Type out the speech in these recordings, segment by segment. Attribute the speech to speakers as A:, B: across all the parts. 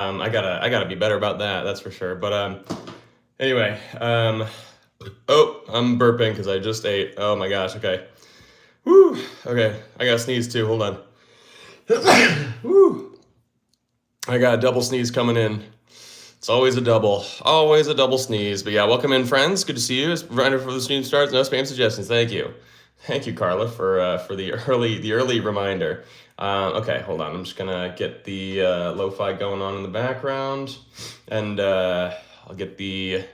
A: I gotta be better about that. That's for sure. But anyway, oh, I'm burping because I just ate. Oh my gosh. Okay. Woo. Okay. I gotta sneeze too. Hold on. Woo. I got a double sneeze coming in. It's always a double sneeze. But yeah, welcome in, friends. Good to see you. As reminder for the stream starts, no spam suggestions. Thank you, Carla, for the early reminder. Okay, hold on. I'm just gonna get the lo-fi going on in the background, and I'll get the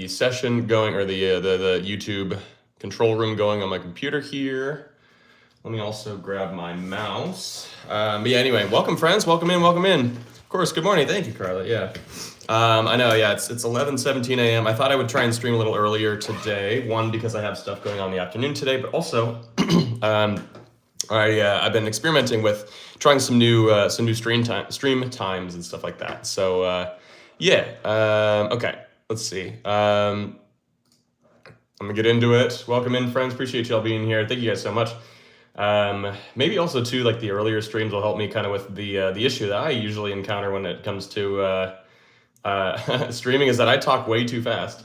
A: session going, or the YouTube control room going on my computer here. Let me also grab my mouse. But yeah, anyway, welcome, friends. Welcome in. Of course, good morning. Thank you, Carla. Yeah. I know, yeah, it's 11:17 a.m. I thought I would try and stream a little earlier today. One, because I have stuff going on in the afternoon today, but also I've been experimenting with trying some new stream times and stuff like that. So yeah, okay, let's see. I'm gonna get into it. Welcome in, friends. Appreciate y'all being here. Thank you guys so much. Maybe also too, like the earlier streams will help me kind of with the issue that I usually encounter when it comes to streaming, is that I talk way too fast.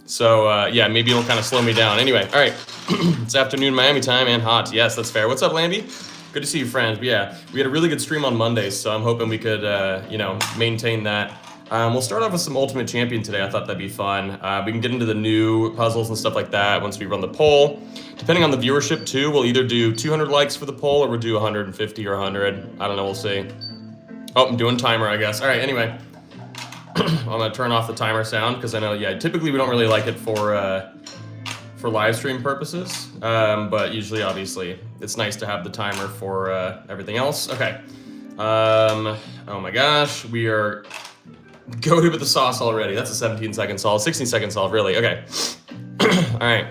A: So yeah, maybe it'll kind of slow me down. Anyway, all right, it's afternoon Miami time and hot. Yes, that's fair. What's up, Lambie? Good to see you, friends. But yeah, we had a really good stream on Monday, so I'm hoping we could maintain that. We'll start off with some Ultimate Champion today. I thought that'd be fun. We can get into the new puzzles and stuff like that once we run the poll. Depending on the viewership too, we'll either do 200 likes for the poll or we'll do 150 or 100. I don't know, we'll see. Oh, I'm doing timer, I guess. All right, anyway. I'm gonna turn off the timer sound because I know, yeah, typically we don't really like it for live stream purposes. But usually, obviously, it's nice to have the timer for everything else. Okay. Oh my gosh, we are goated with the sauce already. That's a 17-second solve, 16-second solve, really. Okay. All right.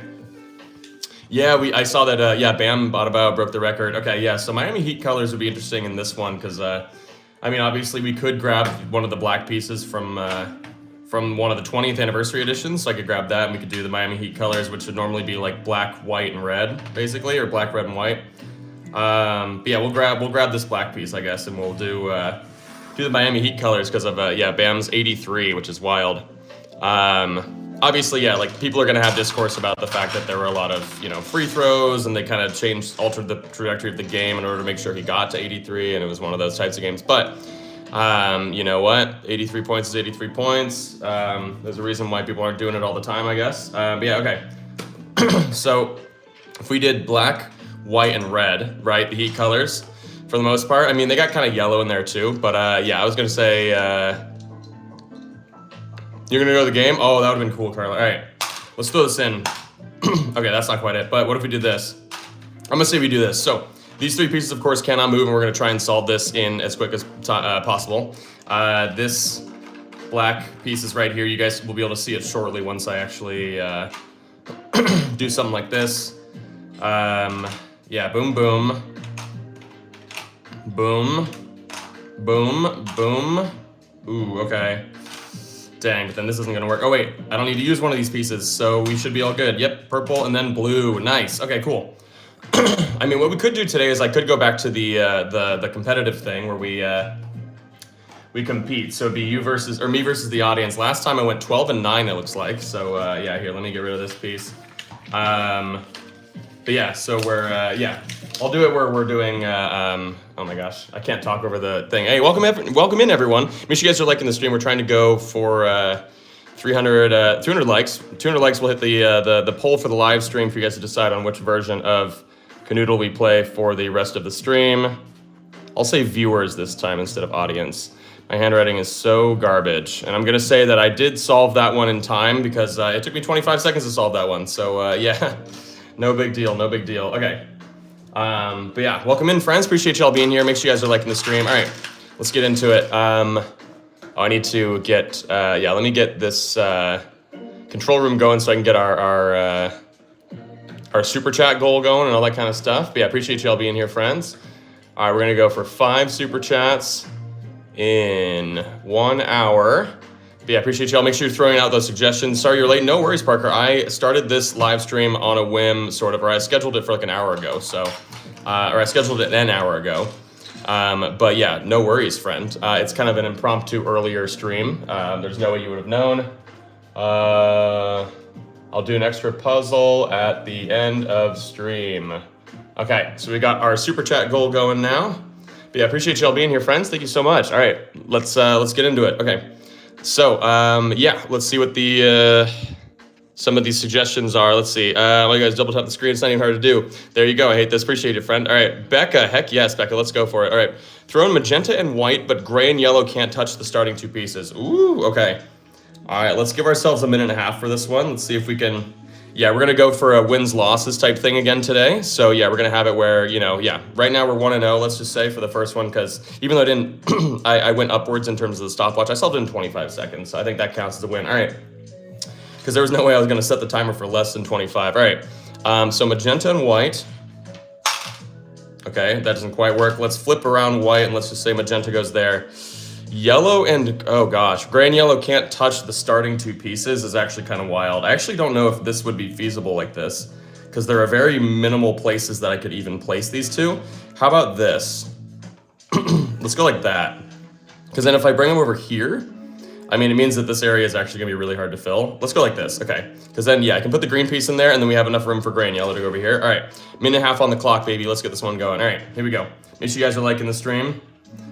A: Yeah, I saw that. Yeah, Bam Bada broke the record. Okay, yeah. So Miami Heat colors would be interesting in this one because, I mean, obviously we could grab one of the black pieces from one of the 20th anniversary editions. So I could grab that and we could do the Miami Heat colors, which would normally be like black, white, and red, basically, or black, red, and white. But yeah, we'll grab this black piece, I guess, and we'll do the Miami Heat colors because of yeah, Bam's 83, which is wild. Obviously, yeah, like people are gonna have discourse about the fact that there were a lot of free throws and they kind of altered the trajectory of the game in order to make sure he got to 83, and it was one of those types of games. But you know what? 83 points is 83 points. There's a reason why people aren't doing it all the time, I guess. But yeah, okay. So if we did black, white, and red, right, the Heat colors, for the most part. I mean, they got kind of yellow in there too, but yeah, I was gonna say, you're gonna go to the game? Oh, that would've been cool, Carla. All right, let's throw this in. Okay, that's not quite it, but what if we did this? I'm gonna say we do this. So these three pieces, of course, cannot move, and we're gonna try and solve this in as quick as possible. This black piece is right here. You guys will be able to see it shortly once I actually do something like this. Yeah, boom, boom. Boom. Boom. Boom. Ooh, okay. Dang, but then this isn't gonna work. Oh wait, I don't need to use one of these pieces, so we should be all good. Yep, purple and then blue. Nice. Okay, cool. I mean, what we could do today is I could go back to the competitive thing where we compete. So it'd be you versus, or me versus the audience. Last time I went 12-9, it looks like. So yeah, here, let me get rid of this piece. But yeah, so we're yeah, I'll do it where we're doing. Oh my gosh, I can't talk over the thing. Hey, welcome in, everyone. Make sure you guys are liking the stream. We're trying to go for 200 likes. 200 likes will hit the poll for the live stream for you guys to decide on which version of Canoodle we play for the rest of the stream. I'll say viewers this time instead of audience. My handwriting is so garbage, and I'm gonna say that I did solve that one in time because it took me 25 seconds to solve that one. So yeah, no big deal, no big deal. Okay. But yeah, welcome in, friends. Appreciate y'all being here. Make sure you guys are liking the stream. All right, let's get into it. Oh, I need to get, yeah, let me get this control room going so I can get our super chat goal going and all that kind of stuff. But yeah, appreciate y'all being here, friends. All right, we're gonna go for 5 super chats in 1 hour. But yeah, appreciate y'all. Make sure you're throwing out those suggestions. Sorry you're late. No worries, Parker. I started this live stream on a whim, sort of, or I scheduled it for like an hour ago. So or I scheduled it an hour ago. But yeah, no worries, friend. It's kind of an impromptu earlier stream. There's no way you would have known. I'll do an extra puzzle at the end of stream. Okay, so we got our super chat goal going now. But yeah, appreciate y'all being here, friends. Thank you so much. All right, let's get into it. Okay, so yeah, let's see what the some of these suggestions are. Let's see. Well, you guys double tap the screen. It's not even hard to do. There you go. I hate this. Appreciate it, friend. All right, Becca. Heck yes, Becca. Let's go for it. All right, throw in magenta and white, but gray and yellow can't touch the starting 2 pieces. Ooh, okay. All right, let's give ourselves a minute and a half for this one. Let's see if we can. Yeah, we're gonna go for a wins losses type thing again today. So yeah, we're gonna have it where, you know, yeah, right now we're 1-0, let's just say, for the first one, because even though I didn't, I went upwards in terms of the stopwatch, I solved it in 25 seconds. So I think that counts as a win. All right, because there was no way I was gonna set the timer for less than 25. All right, so magenta and white. Okay, that doesn't quite work. Let's flip around white and let's just say magenta goes there. Yellow and, oh gosh, gray and yellow can't touch the starting 2 pieces is actually kind of wild. I actually don't know if this would be feasible like this, because there are very minimal places that I could even place these 2. How about this? Let's go like that. Because then if I bring them over here, I mean, it means that this area is actually gonna be really hard to fill. Let's go like this, okay. Because then, yeah, I can put the green piece in there and then we have enough room for gray and yellow to go over here. All right, minute and a half on the clock, baby. Let's get this one going. All right, here we go. Make sure you guys are liking the stream.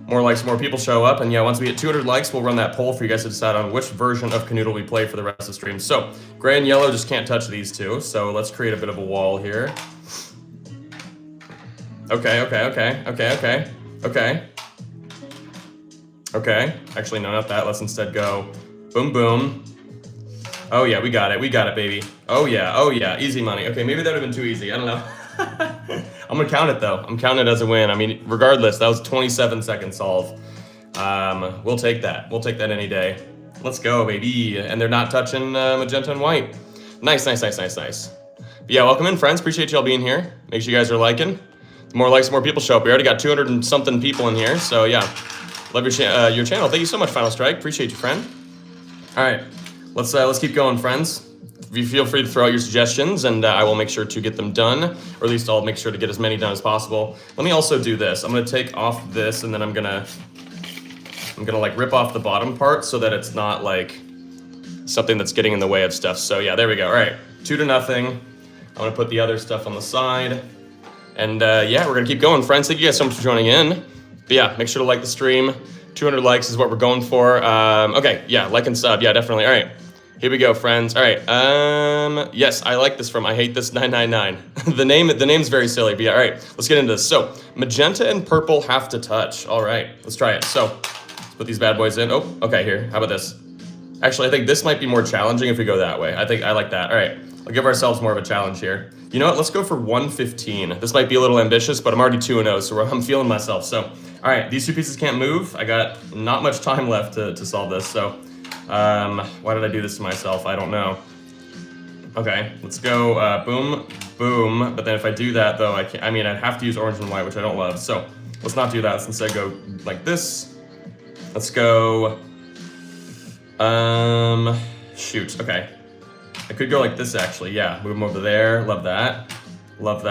A: More likes, more people show up. And yeah, once we hit 200 likes, we'll run that poll for you guys to decide on which version of Kanoodle we play for the rest of the stream. So, gray and yellow just can't touch these 2. So let's create a bit of a wall here. Okay. Okay. Actually, no, not that. Let's instead go boom, boom. Oh yeah, we got it, baby. Oh yeah, easy money. Okay, maybe that would have been too easy. I don't know. I'm gonna count it though. I'm counting it as a win. I mean, regardless, that was 27-second solve. We'll take that. We'll take that any day. Let's go, baby. And they're not touching magenta and white. Nice. But yeah, welcome in, friends. Appreciate y'all being here. Make sure you guys are liking. The more likes, more people show up. We already got 200 and something people in here. So yeah, love your channel. Thank you so much, Final Strike. Appreciate you, friend. All right, let's keep going, friends. You feel free to throw out your suggestions and I will make sure to get them done, or at least I'll make sure to get as many done as possible. Let me also do this. I'm gonna take off this and then I'm gonna like rip off the bottom part so that it's not like something that's getting in the way of stuff. So yeah, there we go. All right, 2-0. I'm gonna put the other stuff on the side. And yeah, we're gonna keep going, friends. Thank you guys so much for joining in. But yeah, make sure to like the stream. 200 likes is what we're going for. Okay, yeah, like and sub, yeah, definitely. All right. Here we go, friends. All right. Yes, I like this from I Hate This 999. the name's very silly, but yeah, all right. Let's get into this. So, magenta and purple have to touch. All right, let's try it. So, let's put these bad boys in. Oh, okay, here. How about this? Actually, I think this might be more challenging if we go that way. I like that. All right. I'll give ourselves more of a challenge here. You know what? Let's go for 115. This might be a little ambitious, but I'm already 2-0, so I'm feeling myself. So, all right, these 2 pieces can't move. I got not much time left to solve this, so why did I do this to myself? I don't know. Okay, let's go boom, boom. But then if I do that though, I'd have to use orange and white, which I don't love. So let's not do that. Let's instead go like this. Let's go, shoot, okay. I could go like this actually, yeah. Move them over there, love that. Love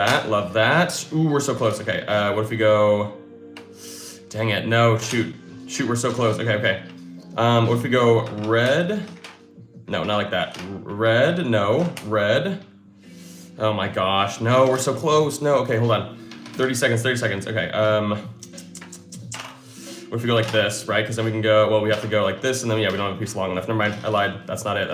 A: that. Ooh, we're so close, okay. What if we go, dang it, no, shoot, we're so close, okay. What if we go red? No, not like that. Red, no, red. Oh my gosh, no, we're so close. No, okay, hold on. 30 seconds, okay. What if we go like this, right? Because then we can go, well, we have to go like this, and then, yeah, we don't have a piece long enough. Never mind, I lied. That's not it.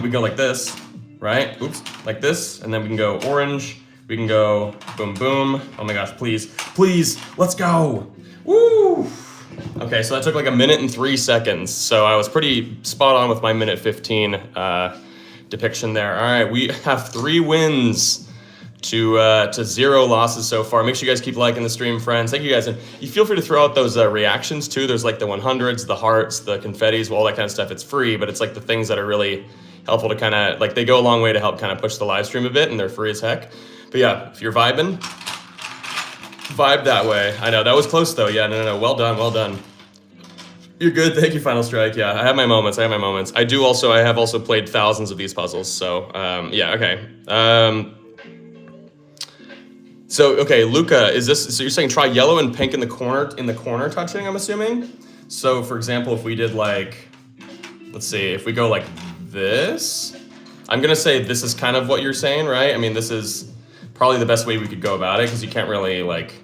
A: We go like this, right? Oops, like this, and then we can go orange. We can go boom, boom. Oh my gosh, please, let's go. Woo! Okay, so that took like 1 minute and 3 seconds. So I was pretty spot on with my minute 15 depiction there. All right, we have 3 wins to 0 losses so far. Make sure you guys keep liking the stream, friends. Thank you guys, and you feel free to throw out those reactions too. There's like the 100s, the hearts, the confettis, all that kind of stuff. It's free, but it's like the things that are really helpful to kind of like, they go a long way to help kind of push the live stream a bit, and they're free as heck. But yeah, if you're vibing, vibe that way. I know that was close though. Yeah, no. Well done. You're good. Thank you, Final Strike. Yeah, I have my moments. I have also played thousands of these puzzles. So yeah, okay. So, okay, Luca, is this, so you're saying try yellow and pink in the corner touching, I'm assuming? So, for example, if we did like, let's see, if we go like this, I'm gonna say this is kind of what you're saying, right? I mean, this is probably the best way we could go about it, because you can't really like,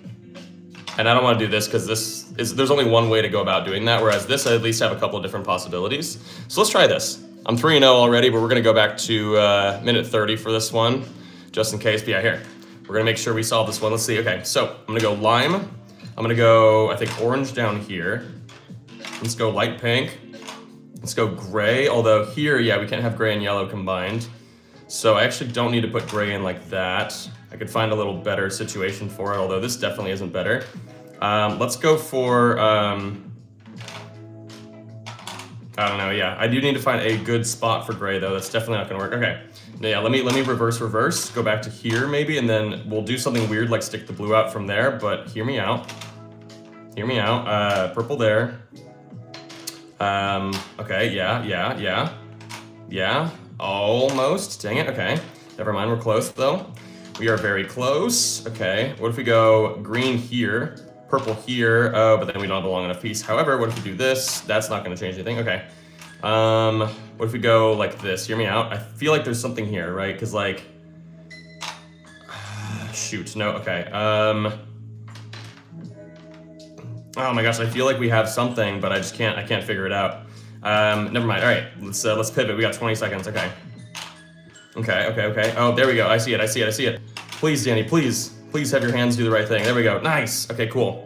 A: and I don't want to do this because there's only one way to go about doing that, whereas this I at least have a couple of different possibilities. So let's try this. I'm 3-0 already, but we're gonna go back to minute 30 for this one, just in case. But yeah, here. We're gonna make sure we solve this one. Let's see, okay, so I'm gonna go lime. I'm gonna go, I think, orange down here. Let's go light pink. Let's go gray, although here, yeah, we can't have gray and yellow combined. So I actually don't need to put gray in like that. I could find a little better situation for it, although this definitely isn't better. Let's go for, I don't know, yeah. I do need to find a good spot for gray though. That's definitely not gonna work. Okay, yeah, let me reverse, go back to here maybe, and then we'll do something weird like stick the blue out from there, but hear me out. Purple there. Okay, yeah, almost, dang it, okay. Never mind, we're close though. We are very close. Okay, what if we go green here, purple here, oh, but then we don't have a long enough piece. However, what if we do this? That's not gonna change anything, okay. What if we go like this? Hear me out. I feel like there's something here, right? Because like, shoot, no, okay. Oh my gosh, I feel like we have something, but I can't figure it out. Never mind. All right, let's pivot. We got 20 seconds. Okay. Oh, there we go. I see it. Please, Danny, please have your hands do the right thing. There we go. Nice. Okay, cool.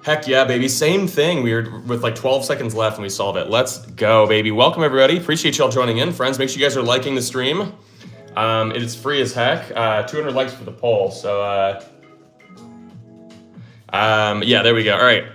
A: Heck yeah, baby. Same thing. We were with like 12 seconds left and we solved it. Let's go, baby. Welcome, everybody. Appreciate y'all joining in. Friends, make sure you guys are liking the stream. It is free as heck. 200 likes for the poll. So, yeah, there we go. All right.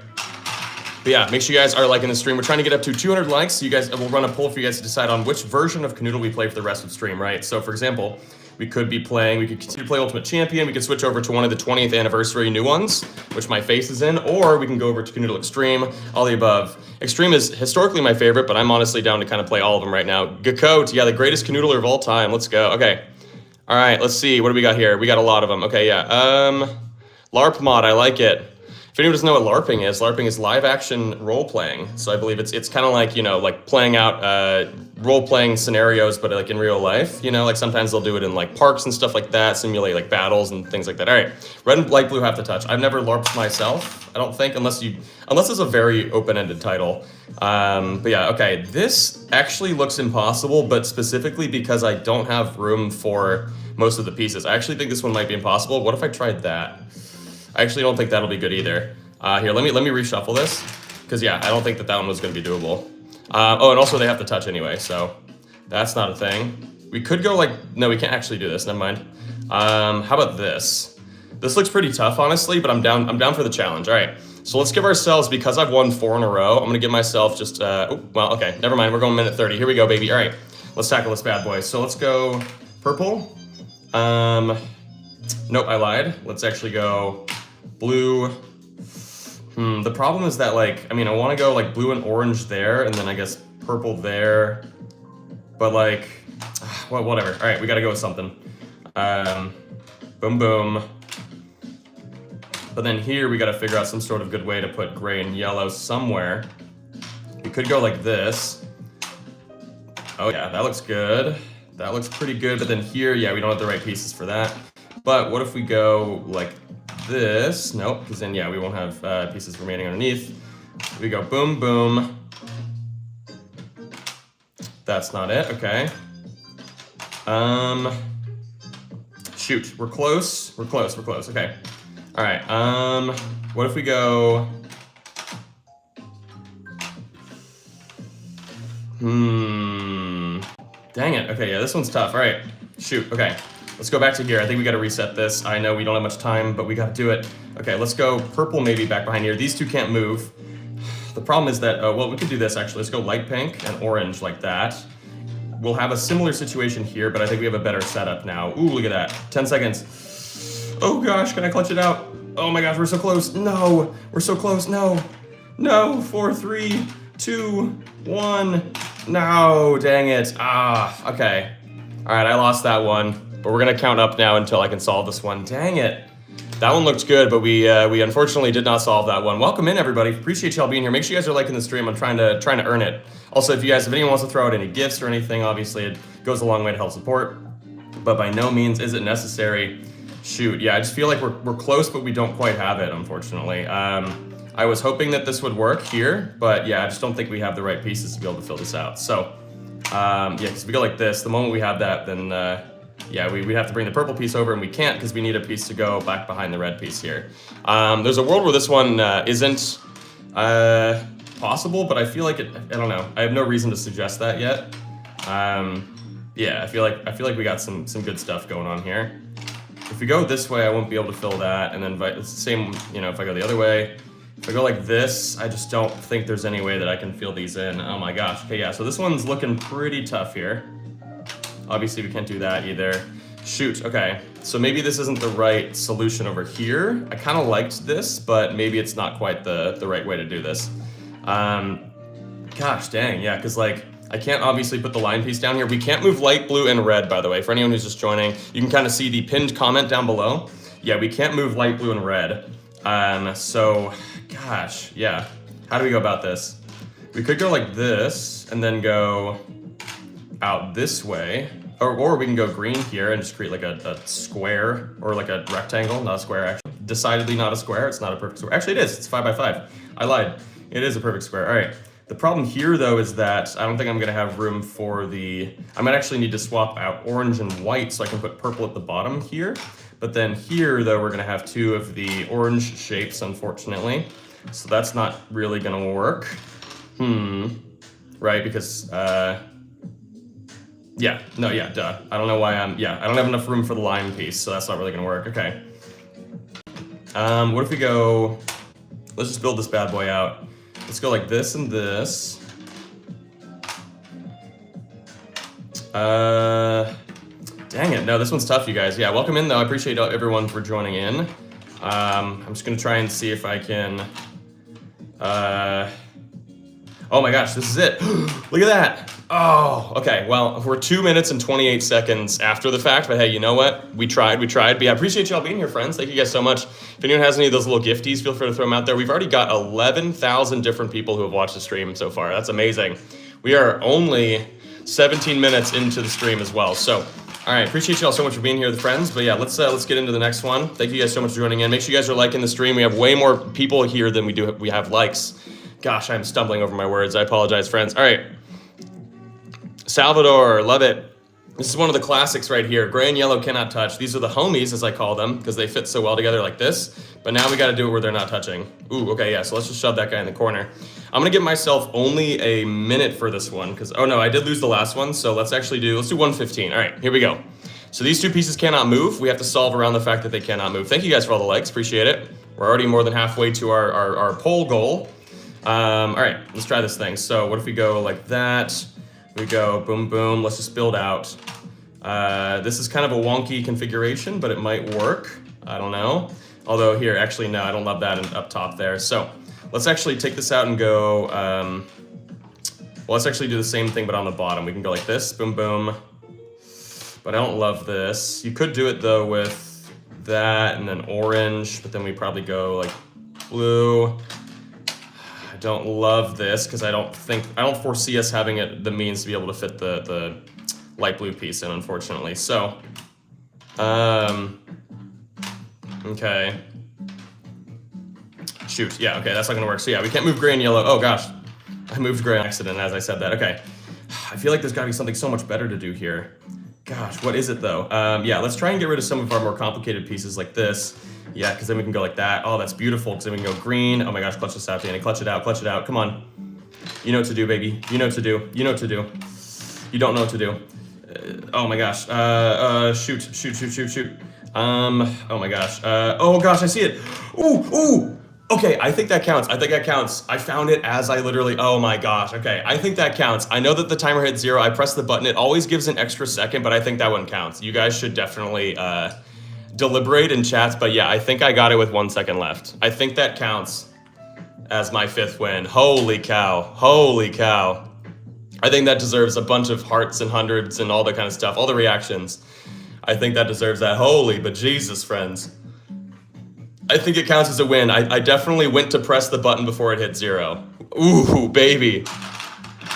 A: But yeah, make sure you guys are liking the stream. We're trying to get up to 200 likes. So you guys, we'll run a poll for you guys to decide on which version of Kanoodle we play for the rest of the stream, right? So, for example, we could continue to play Ultimate Champion. We could switch over to one of the 20th anniversary new ones, which my face is in, or we can go over to Kanoodle Extreme, all the above. Extreme is historically my favorite, but I'm honestly down to kind of play all of them right now. Gakot, yeah, the greatest Kanoodler of all time. Let's go. Okay. All right, let's see. What do we got here? We got a lot of them. Okay, yeah. LARP mod, I like it. If anyone doesn't know what LARPing is live action role playing. So I believe it's kind of like, you know, like playing out role playing scenarios, but like in real life, you know, like sometimes they'll do it in like parks and stuff like that, simulate like battles and things like that. All right, red and light blue have to touch. I've never LARPed myself, I don't think, unless it's a very open-ended title. But yeah, okay, this actually looks impossible, but specifically because I don't have room for most of the pieces. I actually think this one might be impossible. What if I tried that? I actually don't think that'll be good either. Here, let me reshuffle this, because yeah, I don't think that one was going to be doable. Oh, and also they have to touch anyway, so that's not a thing. We could go like, no, we can't actually do this. Never mind. How about this? This looks pretty tough, honestly, but I'm down for the challenge. All right, so let's give ourselves, because I've won 4 in a row, I'm gonna give myself just, well, okay, never mind. We're going minute 30. Here we go, baby. All right, let's tackle this bad boy. So let's go purple. Nope, I lied. Let's actually go blue. The problem is that, like, I mean, I want to go like blue and orange there, and then I guess purple there. But like, well, whatever. All right, we got to go with something. Boom, boom. But then here we got to figure out some sort of good way to put gray and yellow somewhere. We could go like this. Oh yeah, that looks good. That looks pretty good. But then here, yeah, we don't have the right pieces for that. But what if we go like this? Nope, because then yeah, we won't have pieces remaining underneath. We go boom, boom. That's not it. Okay. Shoot, we're close. We're close. Okay. All right. What if we go? Dang it. Okay, yeah, this one's tough. All right. Shoot. Okay. Let's go back to here. I think we got to reset this. I know we don't have much time, but we got to do it. Okay, let's go purple maybe back behind here. These two can't move. The problem is that, well, we could do this actually. Let's go light pink and orange like that. We'll have a similar situation here, but I think we have a better setup now. Ooh, look at that. 10 seconds. Oh gosh, can I clutch it out? Oh my gosh, we're so close. No, we're so close. No. 4, 3, 2, 1. No, dang it. Okay. All right, I lost that one. But we're gonna count up now until I can solve this one. Dang it. That one looked good, but we unfortunately did not solve that one. Welcome in, everybody. Appreciate y'all being here. Make sure you guys are liking the stream. I'm trying to earn it. Also, if anyone wants to throw out any gifts or anything, obviously it goes a long way to help support. But by no means is it necessary. Shoot, yeah, I just feel like we're close, but we don't quite have it, unfortunately. I was hoping that this would work here, but yeah, I just don't think we have the right pieces to be able to fill this out. So, yeah, because if we go like this, the moment we have that, then yeah, we'd have to bring the purple piece over, and we can't because we need a piece to go back behind the red piece here. There's a world where this one isn't possible, but I feel like I don't know. I have no reason to suggest that yet. Yeah, I feel like we got some good stuff going on here. If we go this way, I won't be able to fill that, and then it's the same, you know, if I go the other way. If I go like this, I just don't think there's any way that I can fill these in. Oh my gosh. Okay, yeah, so this one's looking pretty tough here. Obviously, we can't do that either. Shoot, okay. So maybe this isn't the right solution over here. I kind of liked this, but maybe it's not quite the right way to do this. Gosh, dang, yeah, because like, I can't obviously put the line piece down here. We can't move light blue and red, by the way. For anyone who's just joining, you can kind of see the pinned comment down below. Yeah, we can't move light blue and red. So, gosh, yeah. How do we go about this? We could go like this and then go out this way. Or we can go green here and just create like a square or like a rectangle, not a square actually. Decidedly not a square, it's not a perfect square. Actually it is, it's 5 by 5. I lied, it is a perfect square, all right. The problem here though is that I don't think I'm gonna have room for I might actually need to swap out orange and white so I can put purple at the bottom here. But then here though, we're gonna have 2 of the orange shapes, unfortunately. So that's not really gonna work. Right, because, yeah, no, yeah, duh. I don't know why I don't have enough room for the line piece, so that's not really gonna work, okay. What if we go, let's just build this bad boy out. Let's go like this and this. Dang it, no, this one's tough, you guys. Yeah, welcome in though, I appreciate everyone for joining in. I'm just gonna try and see if I can, oh my gosh, this is it. Look at that. Oh, okay, well, we're 2 minutes and 28 seconds after the fact, but hey, you know what? We tried. But yeah, I appreciate y'all being here, friends. Thank you guys so much. If anyone has any of those little gifties, feel free to throw them out there. We've already got 11,000 different people who have watched the stream so far. That's amazing. We are only 17 minutes into the stream as well, so all right, appreciate y'all so much for being here, the friends. But yeah, let's get into the next one. Thank you guys so much for joining in. Make sure you guys are liking the stream. We have way more people here than we have likes. Gosh, I'm stumbling over my words. I apologize, friends. All right. Salvador, love it. This is one of the classics right here. Gray and yellow cannot touch. These are the homies, as I call them, because they fit so well together like this. But now we got to do it where they're not touching. Ooh, okay, yeah, so let's just shove that guy in the corner. I'm going to give myself only a minute for this one, because, oh no, I did lose the last one, so let's do 1:15. All right, here we go. So these 2 pieces cannot move. We have to solve around the fact that they cannot move. Thank you guys for all the likes, appreciate it. We're already more than halfway to our poll goal. All right, let's try this thing. So what if we go like that? We go boom, boom. Let's just build out. This is kind of a wonky configuration, but it might work. I don't know. Although here, actually, no, I don't love that up top there. So let's actually take this out and go, well, let's actually do the same thing, but on the bottom. We can go like this, boom, boom. But I don't love this. You could do it though with that and then orange, but then we probably go like blue. Don't love this because I don't foresee us having the means to be able to fit the light blue piece in, unfortunately. So, okay. Shoot, yeah, okay, that's not gonna work. So yeah, we can't move gray and yellow. Oh gosh, I moved gray on accident as I said that. Okay, I feel like there's gotta be something so much better to do here. Gosh, what is it though? Yeah, let's try and get rid of some of our more complicated pieces like this. Yeah, because then we can go like that. Oh, that's beautiful, because then we can go green. Oh my gosh, clutch this out, Danny. Clutch it out, come on. You know what to do, baby. You know what to do. You know what to do. You don't know what to do. Oh my gosh. Shoot. Oh my gosh. Oh gosh, I see it. Ooh. Okay, I think that counts. I found it as I literally, oh my gosh. Okay, I think that counts. I know that the timer hit 0. I pressed the button. It always gives an extra second, but I think that one counts. You guys should definitely, deliberate in chats, but yeah, I think I got it with 1 second left. I think that counts as my 5th win. Holy cow. I think that deserves a bunch of hearts and hundreds and all that kind of stuff, all the reactions. I think that deserves that. Holy, but Jesus, friends. I think it counts as a win. I definitely went to press the button before it hit 0. Ooh, baby.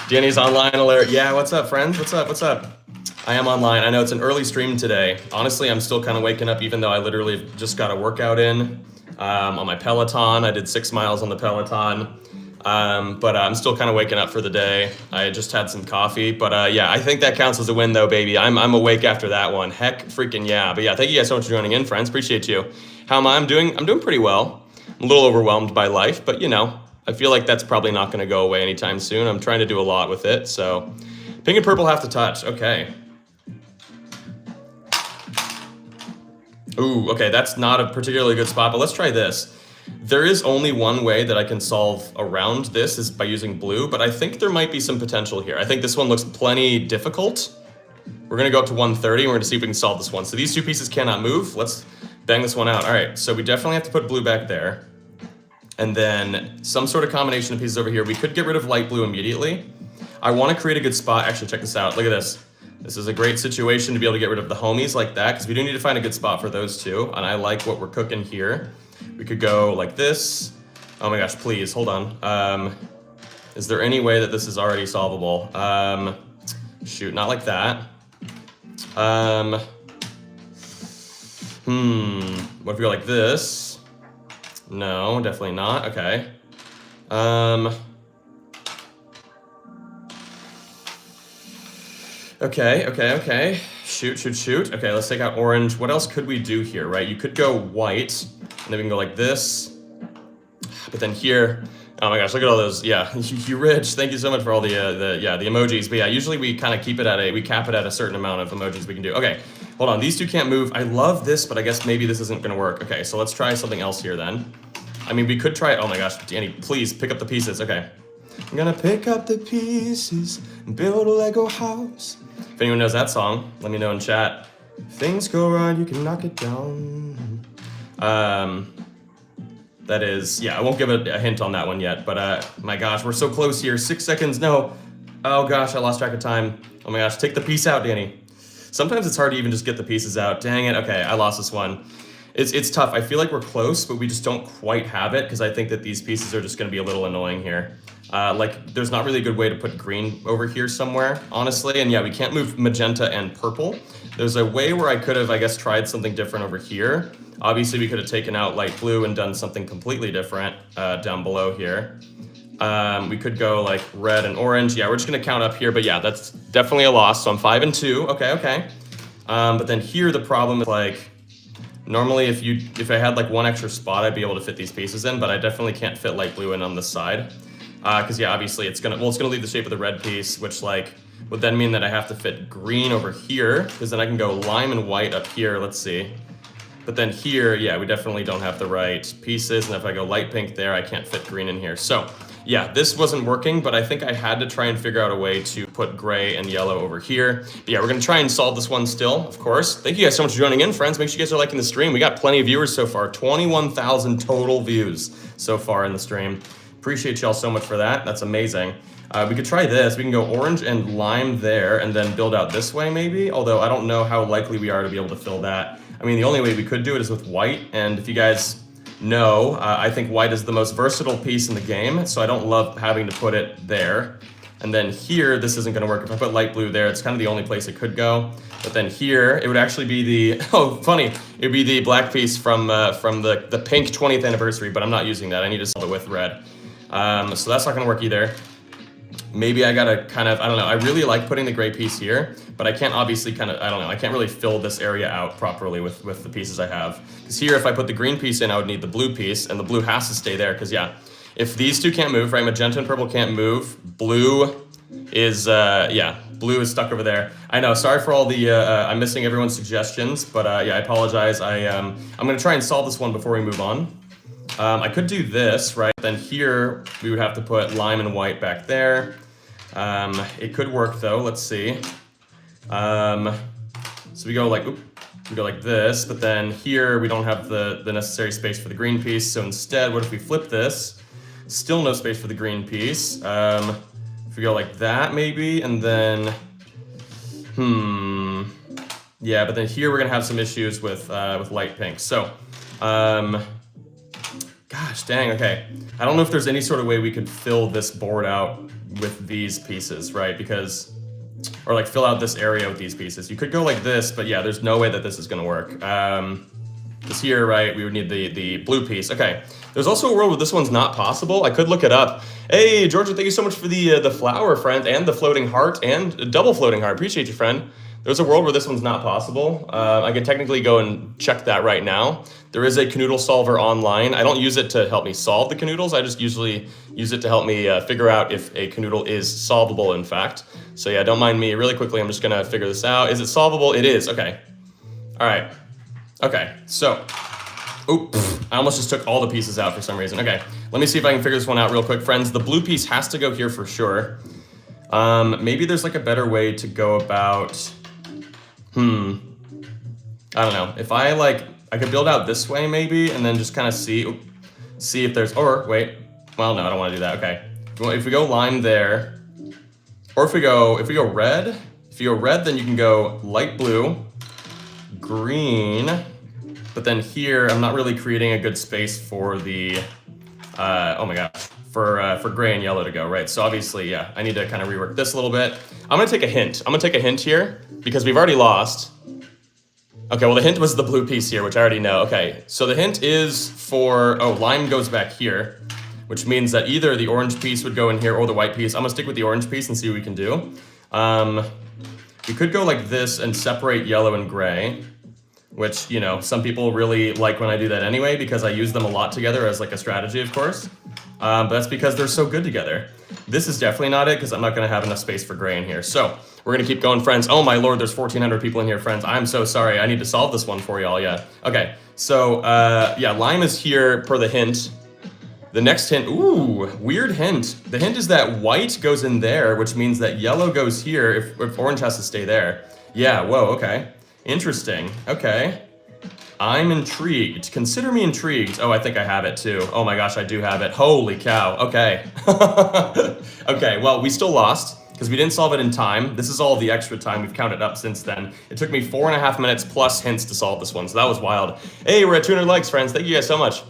A: Danny's online alert. Yeah, what's up, friends? What's up? What's up? I am online. I know it's an early stream today. Honestly, I'm still kind of waking up, even though I literally just got a workout in on my Peloton. I did 6 miles on the Peloton. But I'm still kind of waking up for the day. I just had some coffee. But yeah, I think that counts as a win, though, baby. I'm awake after that one. Heck freaking yeah. But yeah, thank you guys so much for joining in, friends. Appreciate you. How am I? I'm doing pretty well. I'm a little overwhelmed by life, but you know, I feel like that's probably not going to go away anytime soon. I'm trying to do a lot with it. So pink and purple have to touch. Okay. Ooh, okay, that's not a particularly good spot, but let's try this. There is only one way that I can solve around this is by using blue, but I think there might be some potential here. I think this one looks plenty difficult. We're gonna go up to 130 and we're gonna see if we can solve this one. So these 2 pieces cannot move. Let's bang this one out. All right, so we definitely have to put blue back there. And then some sort of combination of pieces over here. We could get rid of light blue immediately. I wanna create a good spot. Actually, check this out, look at this. This is a great situation to be able to get rid of the homies like that, because we do need to find a good spot for those two, and I like what we're cooking here. We could go like this. Oh my gosh, please, hold on. Is there any way that this is already solvable? Shoot, not like that. What if we go like this? No, definitely not, okay. Okay. Shoot. Okay, let's take out orange. What else could we do here, right? You could go white, and then we can go like this. But then here, oh my gosh, look at all those. Yeah, you rich. Thank you so much for all the emojis. But yeah, usually we kind of keep it at we cap it at a certain amount of emojis we can do. Okay, hold on. These two can't move. I love this, but I guess maybe this isn't gonna work. Okay, so let's try something else here then. I mean, we could try. Oh my gosh, Danny, please pick up the pieces. Okay. I'm gonna pick up the pieces and build a Lego house. If anyone knows that song, let me know in chat. Things go right, you can knock it down. That is, yeah, I won't give a hint on that one yet, but my gosh, we're so close here. 6 seconds, no. Oh gosh, I lost track of time. Oh my gosh, take the piece out, Danny. Sometimes it's hard to even just get the pieces out. Dang it, okay, I lost this one. It's tough. I feel like we're close, but we just don't quite have it, because I think that these pieces are just gonna be a little annoying here. Like, there's not really a good way to put green over here somewhere, honestly. And yeah, we can't move magenta and purple. There's a way where I could have, I guess, tried something different over here. Obviously, we could have taken out light blue and done something completely different down below here. We could go like red and orange. Yeah, we're just gonna count up here, but yeah, that's definitely a loss. So I'm 5 and 2. Okay. But then here, the problem is like, normally if I had like one extra spot, I'd be able to fit these pieces in, but I definitely can't fit light blue in on this side. Because yeah, obviously it's gonna leave the shape of the red piece, which like would then mean that I have to fit green over here, because then I can go lime and white up here. Let's see. But then here, yeah, we definitely don't have the right pieces, and if I go light pink there, I can't fit green in here. So yeah, this wasn't working, but I think I had to try and figure out a way to put gray and yellow over here. But yeah, we're gonna try and solve this one still, of course. Thank you guys so much for joining in, friends. Make sure you guys are liking the stream. We got plenty of viewers so far, 21,000 total views so far in the stream. Appreciate y'all so much for that. That's amazing. We could try this. We can go orange and lime there and then build out this way maybe, although I don't know how likely we are to be able to fill that. I mean, the only way we could do it is with white, and if you guys know, I think white is the most versatile piece in the game, so I don't love having to put it there. And then here, this isn't gonna work. If I put light blue there, it's kind of the only place it could go. But then here, it would actually be the, oh, funny, it'd be the black piece from the pink 20th anniversary, but I'm not using that. I need to solve it with red. So that's not gonna work either. Maybe I gotta kind of, I don't know, I really like putting the gray piece here, but I can't obviously kind of, I don't know, I can't really fill this area out properly with the pieces I have. Because here, if I put the green piece in, I would need the blue piece, and the blue has to stay there, because yeah, if these two can't move, right, magenta and purple can't move, blue is, yeah, blue is stuck over there. I know, sorry for all the, I'm missing everyone's suggestions, but yeah, I apologize. I'm gonna try and solve this one before we move on. I could do this, right? Then here, we would have to put lime and white back there. It could work though, let's see. So we go like this, but then here we don't have the necessary space for the green piece. So instead, what if we flip this? Still no space for the green piece. If we go like that maybe, and then, yeah, but then here we're gonna have some issues with light pink. So, Gosh, dang, okay. I don't know if there's any sort of way we could fill this board out with these pieces, right? Because, or like fill out this area with these pieces. You could go like this, but yeah, there's no way that this is gonna work. This here, right, we would need the blue piece. Okay, there's also a world where this one's not possible. I could look it up. Hey, Georgia, thank you so much for the flower, friend, and the floating heart, and double floating heart. Appreciate you, friend. There's a world where this one's not possible. I could technically go and check that right now. There is a Kanoodle solver online. I don't use it to help me solve the Kanoodles. I just usually use it to help me figure out if a Kanoodle is solvable, in fact. So yeah, don't mind me. Really quickly, I'm just gonna figure this out. Is it solvable? It is, okay. All right, okay, so, oops, I almost just took all the pieces out for some reason. Okay, let me see if I can figure this one out real quick. Friends, the blue piece has to go here for sure. Maybe there's like a better way to go about, I don't know. If I could build out this way maybe, and then just kind of see if there's, or wait, well, no, I don't want to do that. Okay, if we go lime there, or if we go red, then you can go light blue, green, but then here I'm not really creating a good space for the, oh my gosh, for gray and yellow to go, right? So obviously, yeah, I need to kind of rework this a little bit. I'm gonna take a hint. I'm gonna take a hint here because we've already lost. Okay, well the hint was the blue piece here, which I already know. Okay, so the hint is for, oh, lime goes back here, which means that either the orange piece would go in here or the white piece. I'm gonna stick with the orange piece and see what we can do. We could go like this and separate yellow and gray, which, you know, some people really like when I do that anyway, because I use them a lot together as like a strategy, of course. But that's because they're so good together. This is definitely not it, because I'm not gonna have enough space for gray in here. So we're gonna keep going, friends. Oh my Lord, there's 1,400 people in here, friends. I'm so sorry, I need to solve this one for y'all, yeah. Okay, so yeah, lime is here per the hint. The next hint, ooh, weird hint. The hint is that white goes in there, which means that yellow goes here if orange has to stay there. Yeah, whoa, okay. Interesting, okay. I'm intrigued. Consider me intrigued. Oh, I think I have it too. Oh my gosh, I do have it. Holy cow, okay. Okay, well, we still lost because we didn't solve it in time. This is all the extra time we've counted up since then. It took me 4.5 minutes plus hints to solve this one, so that was wild. Hey, we're at 200 likes, friends. Thank you guys so much.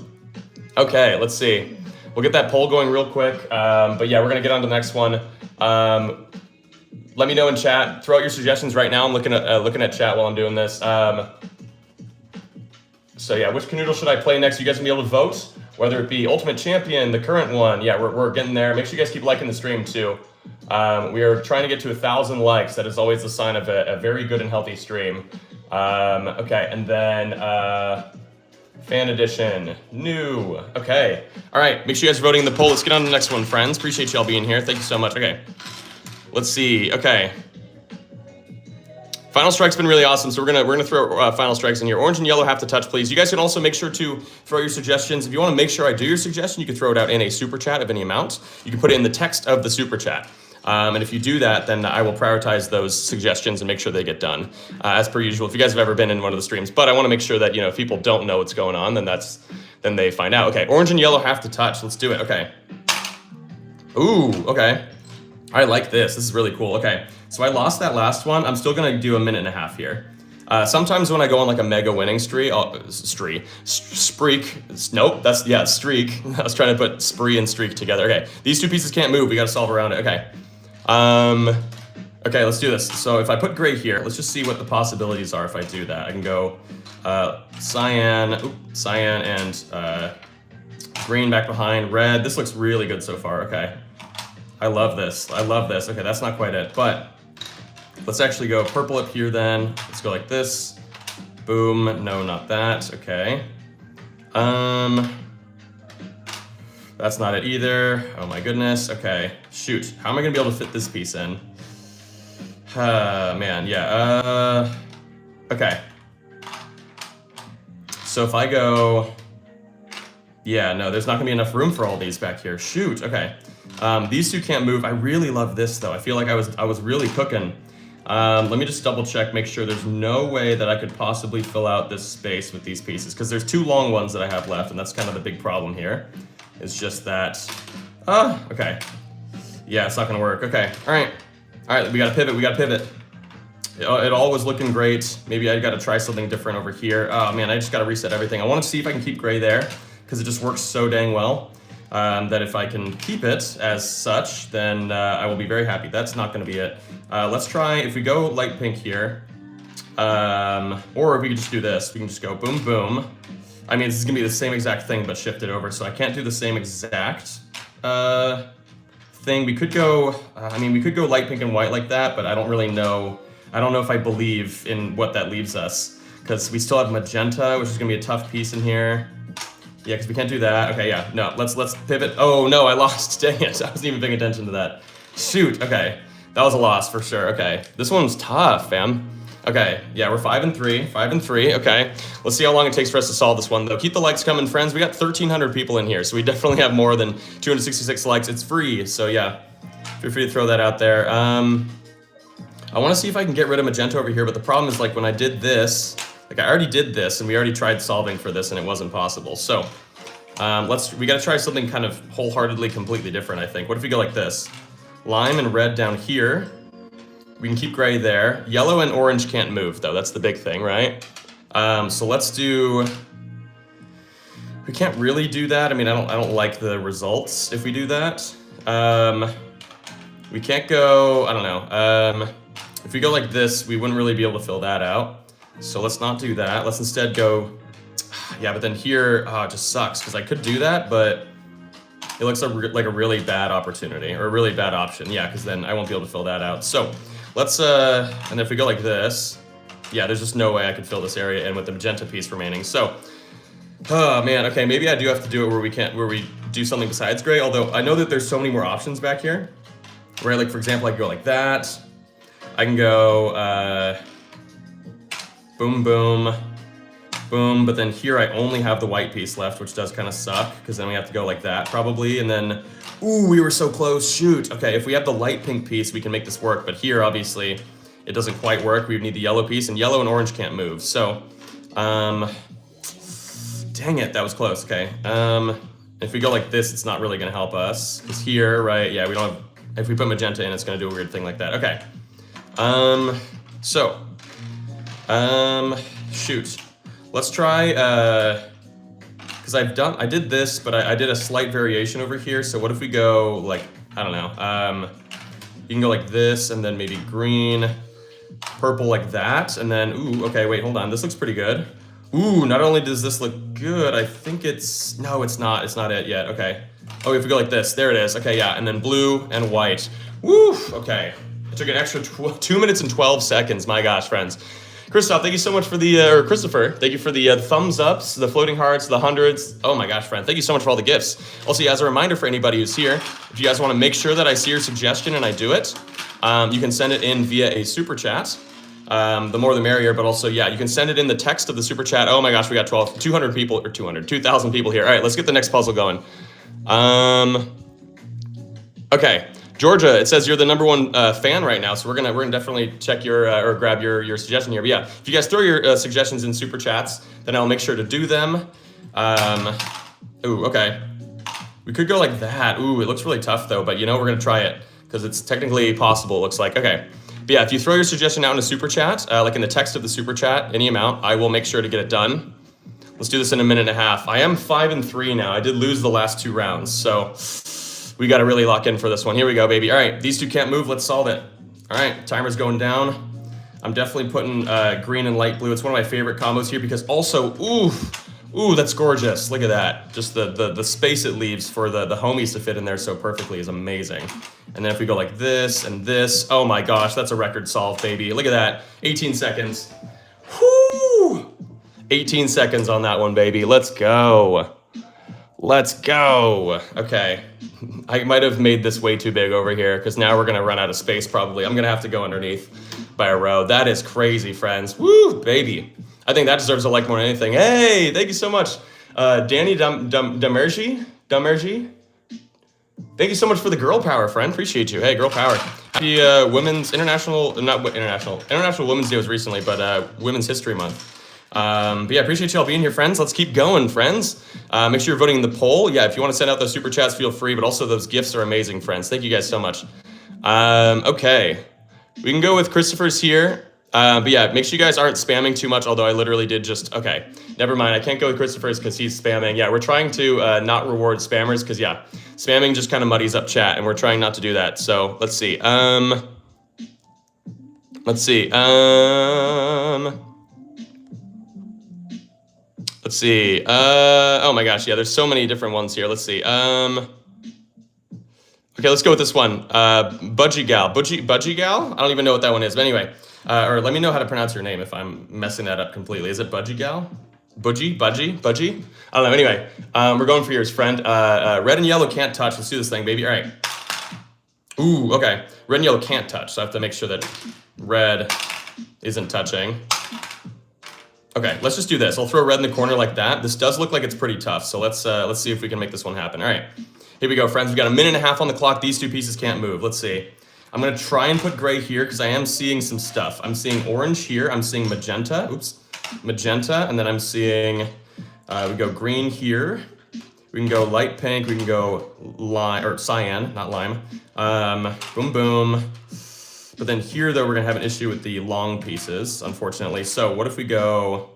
A: Okay, let's see. We'll get that poll going real quick. But yeah, we're gonna get on to the next one. Let me know in chat. Throw out your suggestions right now. I'm looking at chat while I'm doing this. So yeah, which Kanoodle should I play next? You guys gonna be able to vote, whether it be Ultimate Champion, the current one. Yeah, we're getting there. Make sure you guys keep liking the stream too. We are trying to get to 1,000 likes. That is always the sign of a very good and healthy stream. Okay, and then fan edition, new. Okay, all right. Make sure you guys are voting in the poll. Let's get on to the next one, friends. Appreciate y'all being here. Thank you so much. Okay, let's see. Okay. Final Strike's been really awesome, so we're gonna throw Final Strikes in here. Orange and yellow have to touch, please. You guys can also make sure to throw your suggestions. If you want to make sure I do your suggestion, you can throw it out in a super chat of any amount. You can put it in the text of the super chat. And if you do that, then I will prioritize those suggestions and make sure they get done, as per usual, if you guys have ever been in one of the streams. But I want to make sure that, you know, if people don't know what's going on, then they find out. Okay, orange and yellow have to touch. Let's do it. Okay. Ooh, okay. I like this. This is really cool. Okay, so I lost that last one. I'm still gonna do a minute and a half here. Sometimes when I go on like a mega winning streak. Nope, that's, yeah, streak. I was trying to put spree and streak together. Okay, these two pieces can't move. We gotta solve around it. Okay. Okay, let's do this. So if I put gray here, let's just see what the possibilities are if I do that. I can go cyan and green back behind, red. This looks really good so far. Okay. I love this. I love this. Okay, that's not quite it, but let's actually go purple up here then. Let's go like this. Boom. No, not that. Okay. That's not it either. Oh my goodness. Okay. Shoot. How am I gonna be able to fit this piece in? Man, yeah. Okay. So if I go, yeah, no, there's not gonna be enough room for all these back here. Shoot. Okay. These two can't move. I really love this though. I feel like I was really cooking. Let me just double check, make sure there's no way that I could possibly fill out this space with these pieces, because there's two long ones that I have left, and that's kind of the big problem here. It's just that, okay. Yeah, it's not gonna work. Okay, all right, we gotta pivot, It all was looking great. Maybe I gotta try something different over here. Oh man, I just gotta reset everything. I wanna see if I can keep gray there, because it just works so dang well. That if I can keep it as such, then I will be very happy. That's not going to be it. Let's try, if we go light pink here, or if we could just do this, we can just go boom, boom. I mean, this is going to be the same exact thing, but shifted over, so I can't do the same exact thing. We could go, I mean, we could go light pink and white like that, but I don't really know. I don't know if I believe in what that leaves us, because we still have magenta, which is going to be a tough piece in here. Yeah, because we can't do that. Okay, yeah, no, let's pivot. Oh, no, I lost. Dang it, I wasn't even paying attention to that. Shoot, okay. That was a loss for sure, okay. This one's tough, fam. Okay, yeah, we're 5 and 3, 5 and 3, okay. Let's see how long it takes for us to solve this one, though. Keep the likes coming, friends. We got 1,300 people in here, so we definitely have more than 266 likes. It's free, so yeah, feel free to throw that out there. I want to see if I can get rid of magenta over here, but the problem is, like, when I did this, like, I already did this, and we already tried solving for this, and it wasn't possible. So, we gotta try something kind of wholeheartedly completely different, I think. What if we go like this? Lime and red down here. We can keep gray there. Yellow and orange can't move, though. That's the big thing, right? So let's do... We can't really do that. I mean, I don't like the results if we do that. We can't go... I don't know. If we go like this, we wouldn't really be able to fill that out. So let's not do that. Let's instead go... Yeah, but then here, it just sucks, because I could do that, but it looks like a really bad opportunity, or a really bad option. Yeah, because then I won't be able to fill that out. So let's, and if we go like this, yeah, there's just no way I could fill this area in with the magenta piece remaining. So, oh man, okay, maybe I do have to do it where we do something besides gray, although I know that there's so many more options back here, where, like, for example, I can go like that. I can go, boom, boom, boom, but then here I only have the white piece left, which does kind of suck, because then we have to go like that probably, and then, ooh, we were so close, shoot. Okay, if we have the light pink piece, we can make this work, but here, obviously, it doesn't quite work. We need the yellow piece, and yellow and orange can't move, so, dang it, that was close, okay. If we go like this, it's not really gonna help us, because here, right, yeah, we don't have, if we put magenta in, it's gonna do a weird thing like that, okay. Shoot. Let's try, because I did this, but I did a slight variation over here, so what if we go, like, I don't know, you can go like this, and then maybe green, purple like that, and then, ooh, okay, wait, hold on, this looks pretty good. Ooh, not only does this look good, I think it's, no, it's not it yet, okay. Oh, if we go like this, there it is, okay, yeah, and then blue and white. Woo, okay. It took an extra 2 minutes and 12 seconds, my gosh, friends. Christoph, thank you so much for the, or Christopher, thank you for the thumbs ups, the floating hearts, the hundreds. Oh my gosh, friend, thank you so much for all the gifts. Also, as a reminder for anybody who's here, if you guys want to make sure that I see your suggestion and I do it, you can send it in via a super chat. The more the merrier, but also, yeah, you can send it in the text of the super chat. Oh my gosh, we got 200 people, or 2,000 people here. All right, let's get the next puzzle going. Okay. Georgia, it says you're the #1 fan right now, so we're gonna definitely check your or grab your suggestion here. But yeah, if you guys throw your suggestions in super chats, then I'll make sure to do them. Ooh, okay. We could go like that. Ooh, it looks really tough though, but you know, we're gonna try it because it's technically possible. It looks like okay. But yeah, if you throw your suggestion out in a super chat, like in the text of the super chat, any amount, I will make sure to get it done. Let's do this in a minute and a half. I am 5 and 3 now. I did lose the last 2 rounds, so. We got to really lock in for this one. Here we go, baby. All right, these two can't move. Let's solve it. All right, timer's going down. I'm definitely putting green and light blue. It's one of my favorite combos here because also, ooh, that's gorgeous. Look at that. Just the space it leaves for the homies to fit in there so perfectly is amazing. And then if we go like this and this, oh my gosh, that's a record solve, baby. Look at that, 18 seconds. Whoo! 18 seconds on that one, baby. Let's go. Let's go. Okay. I might have made this way too big over here because now we're going to run out of space probably. I'm going to have to go underneath by a row. That is crazy, friends. Woo, baby. I think that deserves a like more than anything. Hey, thank you so much. Danny Damerji. Thank you so much for the girl power, friend. Appreciate you. Hey, girl power. Happy Women's International Women's Day was recently, but Women's History Month. But yeah, appreciate you all being here, friends. Let's keep going, friends. Make sure you're voting in the poll. Yeah, if you want to send out those super chats, feel free, but also those gifts are amazing, friends. Thank you guys so much. Okay. We can go with Christopher's here. But yeah, make sure you guys aren't spamming too much, although I literally did just, okay, never mind. I can't go with Christopher's because he's spamming. Yeah, we're trying to not reward spammers because, yeah, spamming just kind of muddies up chat, and we're trying not to do that. So let's see. Let's see. Let's see. Oh my gosh, yeah, there's so many different ones here. Let's see. Okay, let's go with this one. Budgie Gal. Budgie Gal? I don't even know what that one is. But anyway, or let me know how to pronounce your name if I'm messing that up completely. Is it Budgie Gal? Budgie? I don't know. Anyway, we're going for yours, friend. Red and yellow can't touch. Let's do this thing, baby. All right. Ooh, okay. Red and yellow can't touch, so I have to make sure that red isn't touching. Okay, let's just do this. I'll throw red in the corner like that. This does look like it's pretty tough, so let's see if we can make this one happen. All right. Here we go, friends. We got a minute and a half on the clock. These two pieces can't move. Let's see. I'm gonna try and put gray here because I am seeing some stuff. I'm seeing orange here. I'm seeing magenta. Oops, magenta, and then I'm seeing. We go green here. We can go light pink. We can go lime or cyan, not lime. Boom, boom. But then here, though, we're gonna have an issue with the long pieces, unfortunately. So what if we go?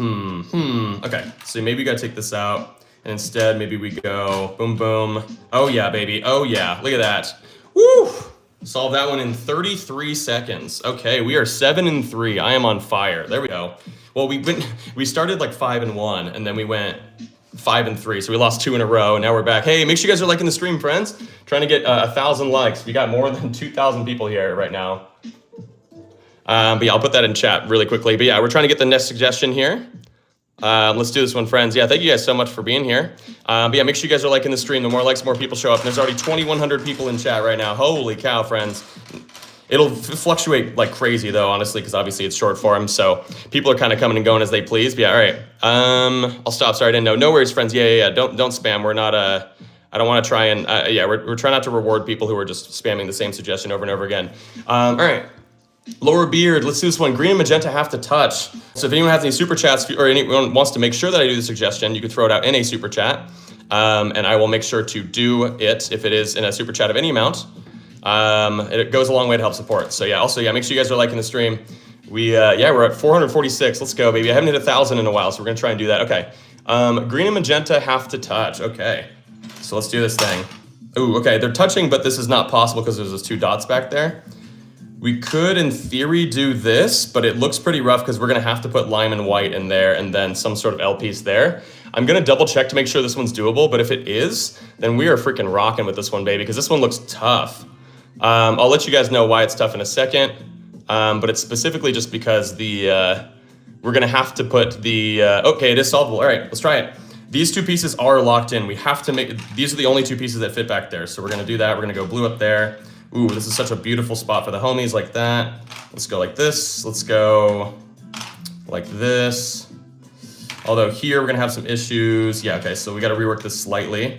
A: Okay. So maybe we gotta take this out. And instead, maybe we go boom, boom. Oh yeah, baby. Oh yeah, look at that. Woo! Solve that one in 33 seconds. Okay, we are 7-3. I am on fire. There we go. Well, we started like 5-1, and then we went 5-3. So we lost 2 in a row, and now we're back. Hey, make sure you guys are liking the stream, friends. Trying to get 1,000 likes. We got more than 2,000 people here right now. But yeah, I'll put that in chat really quickly. But yeah, we're trying to get the next suggestion here. Let's do this one, friends. Yeah, thank you guys so much for being here. But yeah, make sure you guys are liking the stream. The more likes, the more people show up. And there's already 2,100 people in chat right now. Holy cow, friends. It'll fluctuate like crazy, though, honestly, because obviously it's short form. So people are kind of coming and going as they please. But yeah, all right. I'll stop. Sorry, I didn't know. No worries, friends. Yeah. Don't spam. We're not, I don't want to try and, yeah, we're trying not to reward people who are just spamming the same suggestion over and over again. All right. Lower beard, let's do this one. Green and magenta have to touch. So if anyone has any super chats or anyone wants to make sure that I do the suggestion, you can throw it out in a super chat. And I will make sure to do it if it is in a super chat of any amount. It goes a long way to help support. So yeah, also, yeah, make sure you guys are liking the stream. We're at 446. Let's go, baby. I haven't hit 1,000 in a while, so we're gonna try and do that. Okay. Green and magenta have to touch. Okay. So let's do this thing. Ooh, okay, they're touching, but this is not possible because there's those 2 dots back there. We could, in theory, do this, but it looks pretty rough because we're gonna have to put lime and white in there and then some sort of L piece there. I'm gonna double check to make sure this one's doable, but if it is, then we are freaking rocking with this one, baby, because this one looks tough. I'll let you guys know why it's tough in a second, but it's specifically just because we're gonna have to put the, okay, it is solvable. All right, let's try it. These 2 pieces are locked in. We have to make, these are the only 2 pieces that fit back there. So we're gonna do that. We're gonna go blue up there. Ooh, this is such a beautiful spot for the homies, like that. Let's go like this. Let's go like this. Although here we're gonna have some issues. Yeah, okay, so we gotta rework this slightly.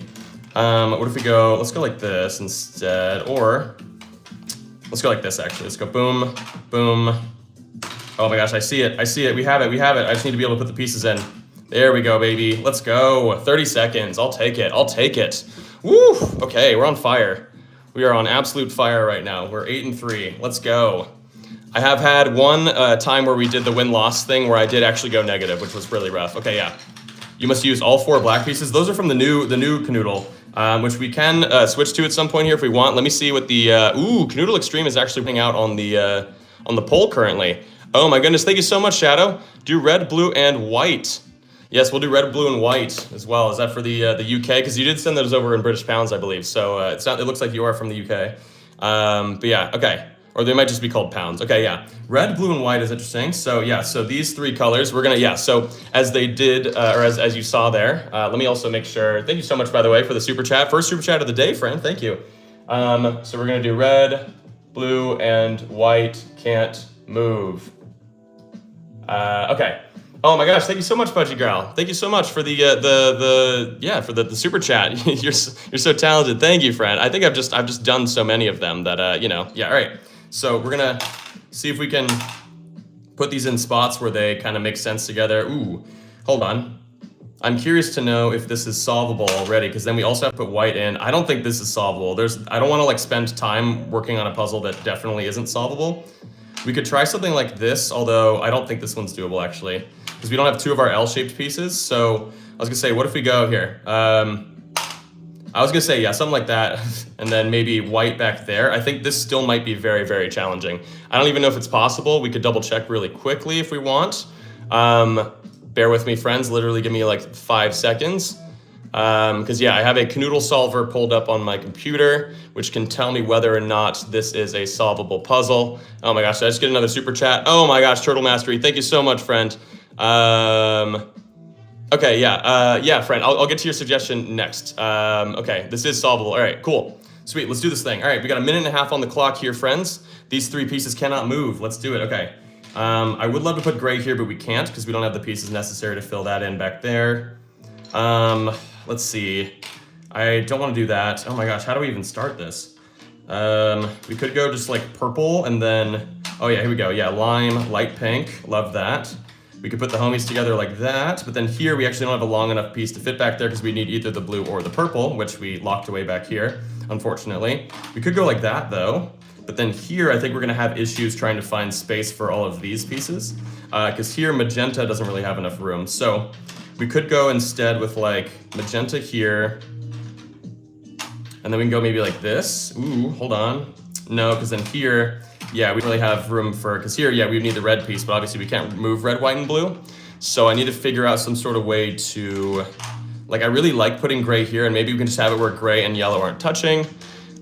A: What if we go, let's go like this instead, or let's go like this actually. Let's go boom, boom. Oh my gosh, I see it, we have it. I just need to be able to put the pieces in. There we go, baby, let's go. 30 seconds, I'll take it. Woo, okay, we're on fire. We are on absolute fire right now. We're 8-3. Let's go. I have had one time where we did the win-loss thing where I did actually go negative, which was really rough. Okay, yeah. You must use all 4 black pieces. Those are from the new Kanoodle, which we can switch to at some point here if we want. Let me see what the Kanoodle Extreme is actually putting out on the poll currently. Oh my goodness! Thank you so much, Shadow. Do red, blue, and white. Yes, we'll do red, blue, and white as well. Is that for the UK? Because you did send those over in British pounds, I believe. So it looks like you are from the UK. But yeah, okay. Or they might just be called pounds. Okay, yeah. Red, blue, and white is interesting. So yeah, so these 3 colors, we're gonna, yeah, so as they did, or as you saw there, let me also make sure, thank you so much, by the way, for the super chat. First super chat of the day, friend, thank you. So we're gonna do red, blue, and white can't move. Okay. Oh my gosh, thank you so much, Budgie Girl. Thank you so much for the super chat. You're so talented. Thank you, friend. I think I've just done so many of them that yeah, all right. So we're gonna see if we can put these in spots where they kind of make sense together. Ooh, hold on. I'm curious to know if this is solvable already, because then we also have to put white in. I don't think this is solvable. I don't want to like spend time working on a puzzle that definitely isn't solvable. We could try something like this, although I don't think this one's doable actually, because we don't have 2 of our L-shaped pieces. So I was gonna say, what if we go here? I was gonna say, yeah, something like that, and then maybe white back there. I think this still might be very, very challenging. I don't even know if it's possible. We could double check really quickly if we want. Bear with me, friends, literally give me like 5 seconds. Because yeah, I have a Kanoodle solver pulled up on my computer, which can tell me whether or not this is a solvable puzzle. Oh my gosh, did I just get another super chat? Oh my gosh, Turtle Mastery, thank you so much, friend. Okay, yeah, friend, I'll get to your suggestion next. Okay, this is solvable. All right, cool. Sweet, let's do this thing. All right, we got 1.5 minutes on the clock here, friends. These 3 pieces cannot move. Let's do it, okay. I would love to put gray here, but we can't because we don't have the pieces necessary to fill that in back there. Let's see. I don't want to do that. Oh my gosh, how do we even start this? We could go just like purple and then, oh yeah, here we go. Yeah, lime, light pink, love that. We could put the homies together like that, but then here we actually don't have a long enough piece to fit back there because we need either the blue or the purple, which we locked away back here, unfortunately. We could go like that though. But then here, I think we're gonna have issues trying to find space for all of these pieces, because here magenta doesn't really have enough room. So we could go instead with like magenta here, and then we can go maybe like this. Ooh, hold on. No, because then here, yeah, we don't really have room for, because here, yeah, we need the red piece, but obviously we can't move red, white, and blue. So I need to figure out some sort of way to, like, I really like putting gray here, and maybe we can just have it where gray and yellow aren't touching.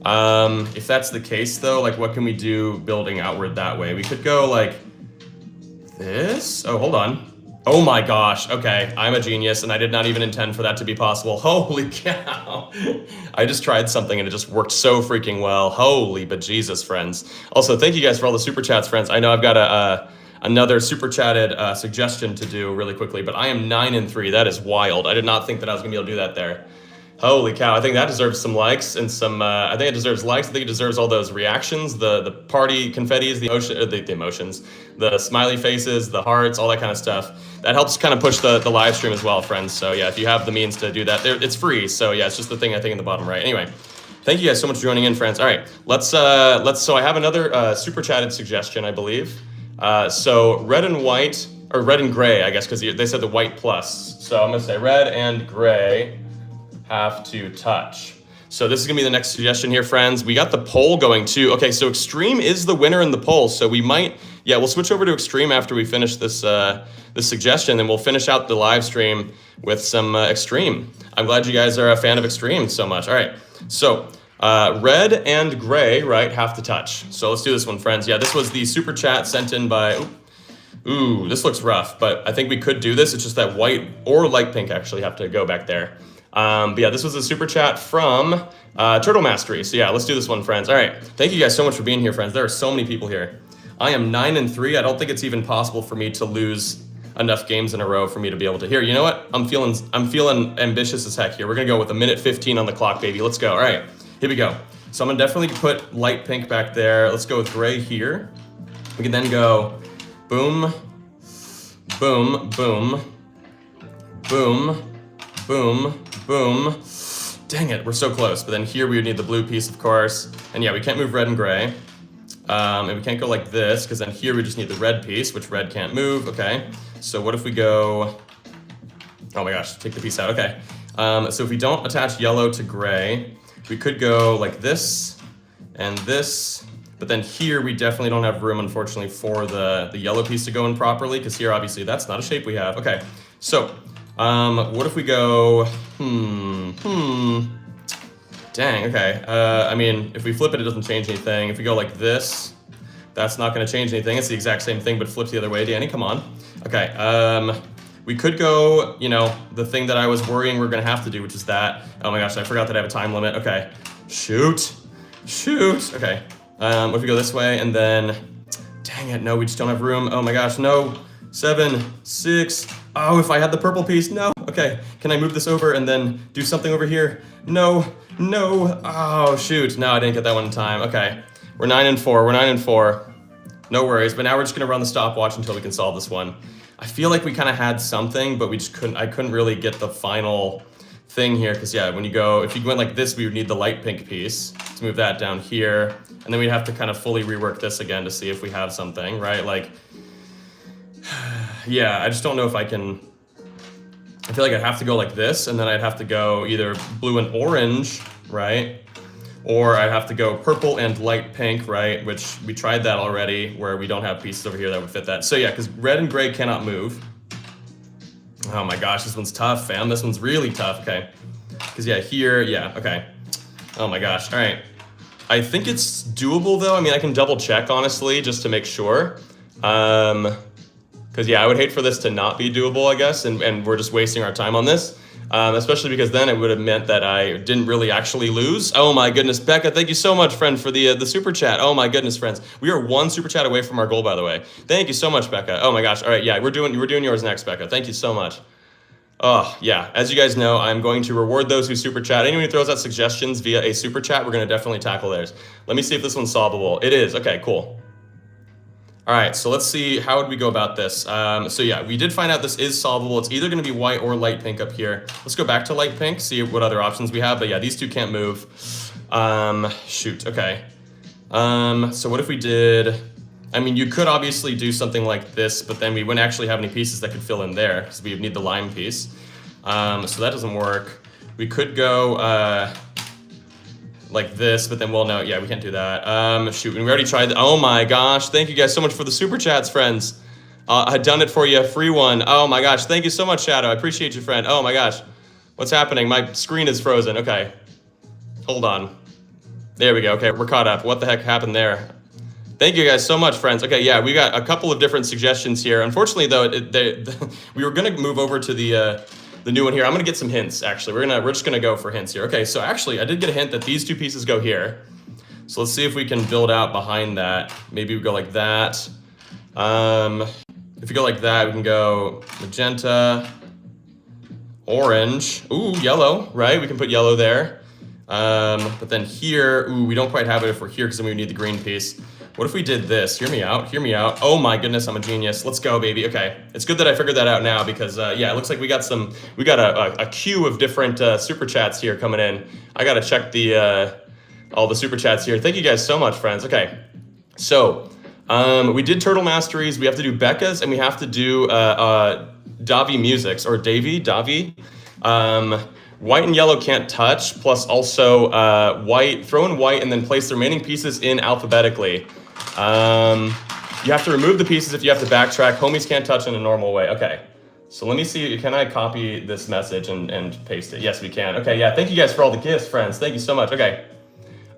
A: If that's the case though, like what can we do building outward that way? We could go like this. Oh, hold on. Oh my gosh. Okay, I'm a genius and I did not even intend for that to be possible. Holy cow. I just tried something and it just worked so freaking well. Holy bejesus, friends. Also, thank you guys for all the super chats, friends. I know I've got another super chatted suggestion to do really quickly, but I am 9-3. That is wild. I did not think that I was gonna be able to do that there. Holy cow, I think that deserves some likes and some, I think it deserves likes. I think it deserves all those reactions, the party confettis, the emotions, the smiley faces, the hearts, all that kind of stuff. That helps kind of push the live stream as well, friends. So yeah, if you have the means to do that, it's free. So yeah, it's just the thing I think in the bottom right. Anyway, thank you guys so much for joining in, friends. All right, so I have another super chatted suggestion, I believe. So red and white, or red and gray, I guess, because they said the white plus. So I'm gonna say red and gray have to touch. So this is gonna be the next suggestion here, friends. We got the poll going too. Okay, so extreme is the winner in the poll. So we might, yeah, we'll switch over to extreme after we finish this this suggestion, and we'll finish out the live stream with some extreme. I'm glad you guys are a fan of extreme so much. All right, so red and gray, right, have to touch. So let's do this one, friends. Yeah, this was the super chat sent in by, ooh, this looks rough, but I think we could do this. It's just that white or light pink actually have to go back there. But yeah, this was a super chat from Turtle Mastery. So yeah, let's do this one, friends. All right, thank you guys so much for being here, friends. There are so many people here. I am 9-3. I don't think it's even possible for me to lose enough games in a row for me to be able to. Here, you know what? I'm feeling ambitious as heck here. We're gonna go with 1:15 on the clock, baby. Let's go. All right, here we go. So I'm gonna definitely put light pink back there. Let's go with gray here. We can then go boom, boom, boom, boom, boom, boom. Dang it, we're so close. But then here we would need the blue piece, of course. And yeah, we can't move red and gray. And we can't go like this, because then here we just need the red piece, which red can't move. Okay, so what if we go, oh my gosh, take the piece out. Okay, so if we don't attach yellow to gray, we could go like this and this. But then here we definitely don't have room, unfortunately, for the yellow piece to go in properly, because here obviously that's not a shape we have. Okay, so what if we go, dang, okay. I mean, if we flip it, it doesn't change anything. If we go like this, that's not gonna change anything. It's the exact same thing, but flipped the other way. Danny, come on. Okay, we could go, you know, the thing that I was worrying we're gonna have to do, which is that. Oh my gosh, I forgot that I have a time limit. Okay, shoot. Okay, what if we go this way and then, dang it, no, we just don't have room. Oh my gosh, no. 7, 6. Oh, if I had the purple piece, no. Okay, can I move this over and then do something over here? No. Oh, shoot. No, I didn't get that one in time. Okay, we're 9-4. No worries, but now we're just gonna run the stopwatch until we can solve this one. I feel like we kind of had something, but we just couldn't, I couldn't really get the final thing here. Cause yeah, when you go, if you went like this, we would need the light pink piece to move that down here. And then we'd have to kind of fully rework this again to see if we have something, right? Like, yeah, I just don't know if I can, I feel like I'd have to go like this, and then I'd have to go either blue and orange, right? Or I'd have to go purple and light pink, right? Which we tried that already, where we don't have pieces over here that would fit that. So yeah, because red and gray cannot move. Oh my gosh, this one's tough, fam. This one's really tough, okay. Because yeah, here, yeah, okay. Oh my gosh, all right. I think it's doable though. I mean, I can double check, honestly, just to make sure. Because yeah, I would hate for this to not be doable, I guess, and we're just wasting our time on this. Especially because then it would have meant that I didn't really actually lose. Oh my goodness, Becca, thank you so much, friend, for the super chat. Oh my goodness, friends. We are one super chat away from our goal, by the way. Thank you so much, Becca. Oh my gosh, all right, yeah, we're doing yours next, Becca. Thank you so much. Oh, yeah, as you guys know, I'm going to reward those who super chat. Anyone who throws out suggestions via a super chat, we're gonna definitely tackle theirs. Let me see if this one's solvable. It is, okay, cool. All right, so let's see, how would we go about this? So yeah, we did find out this is solvable. It's either gonna be white or light pink up here. Let's go back to light pink, see what other options we have. But yeah, these two can't move. Shoot, okay. So what if we did, I mean, you could obviously do something like this, but then we wouldn't actually have any pieces that could fill in there because we would need the lime piece. So that doesn't work. We could go like this, but then we'll know, yeah, we can't do that. Shoot, we already tried, oh my gosh, thank you guys so much for the super chats, friends. I done it for you, free one. Oh my gosh, thank you so much, Shadow. I appreciate you, friend. Oh my gosh, what's happening? My screen is frozen, okay. Hold on. There we go, okay, we're caught up. What the heck happened there? Thank you guys so much, friends. Okay, yeah, we got a couple of different suggestions here. Unfortunately, though, we were gonna move over to the new one here. I'm gonna get some hints, actually. We're just gonna go for hints here. Okay, so actually, I did get a hint that these two pieces go here. So let's see if we can build out behind that. Maybe we go like that. If we go like that, we can go magenta, orange, ooh, yellow, right? We can put yellow there. But then here, ooh, we don't quite have it if we're here because then we need the green piece. What if we did this? Hear me out, hear me out. Oh my goodness, I'm a genius. Let's go, baby. Okay, it's good that I figured that out now because yeah, it looks like we got a queue of different super chats here coming in. I gotta check all the super chats here. Thank you guys so much, friends. Okay, so we did Turtle Masteries. We have to do Becca's and we have to do Davi Music's or Davi. White and yellow can't touch, plus also white, throw in white and then place the remaining pieces in alphabetically. You have to remove the pieces if you have to backtrack. Homies can't touch in a normal way. Okay, so let me see, can I copy this message and paste it? Yes, we can. Okay, yeah, thank you guys for all the gifts, friends. Thank you so much, okay.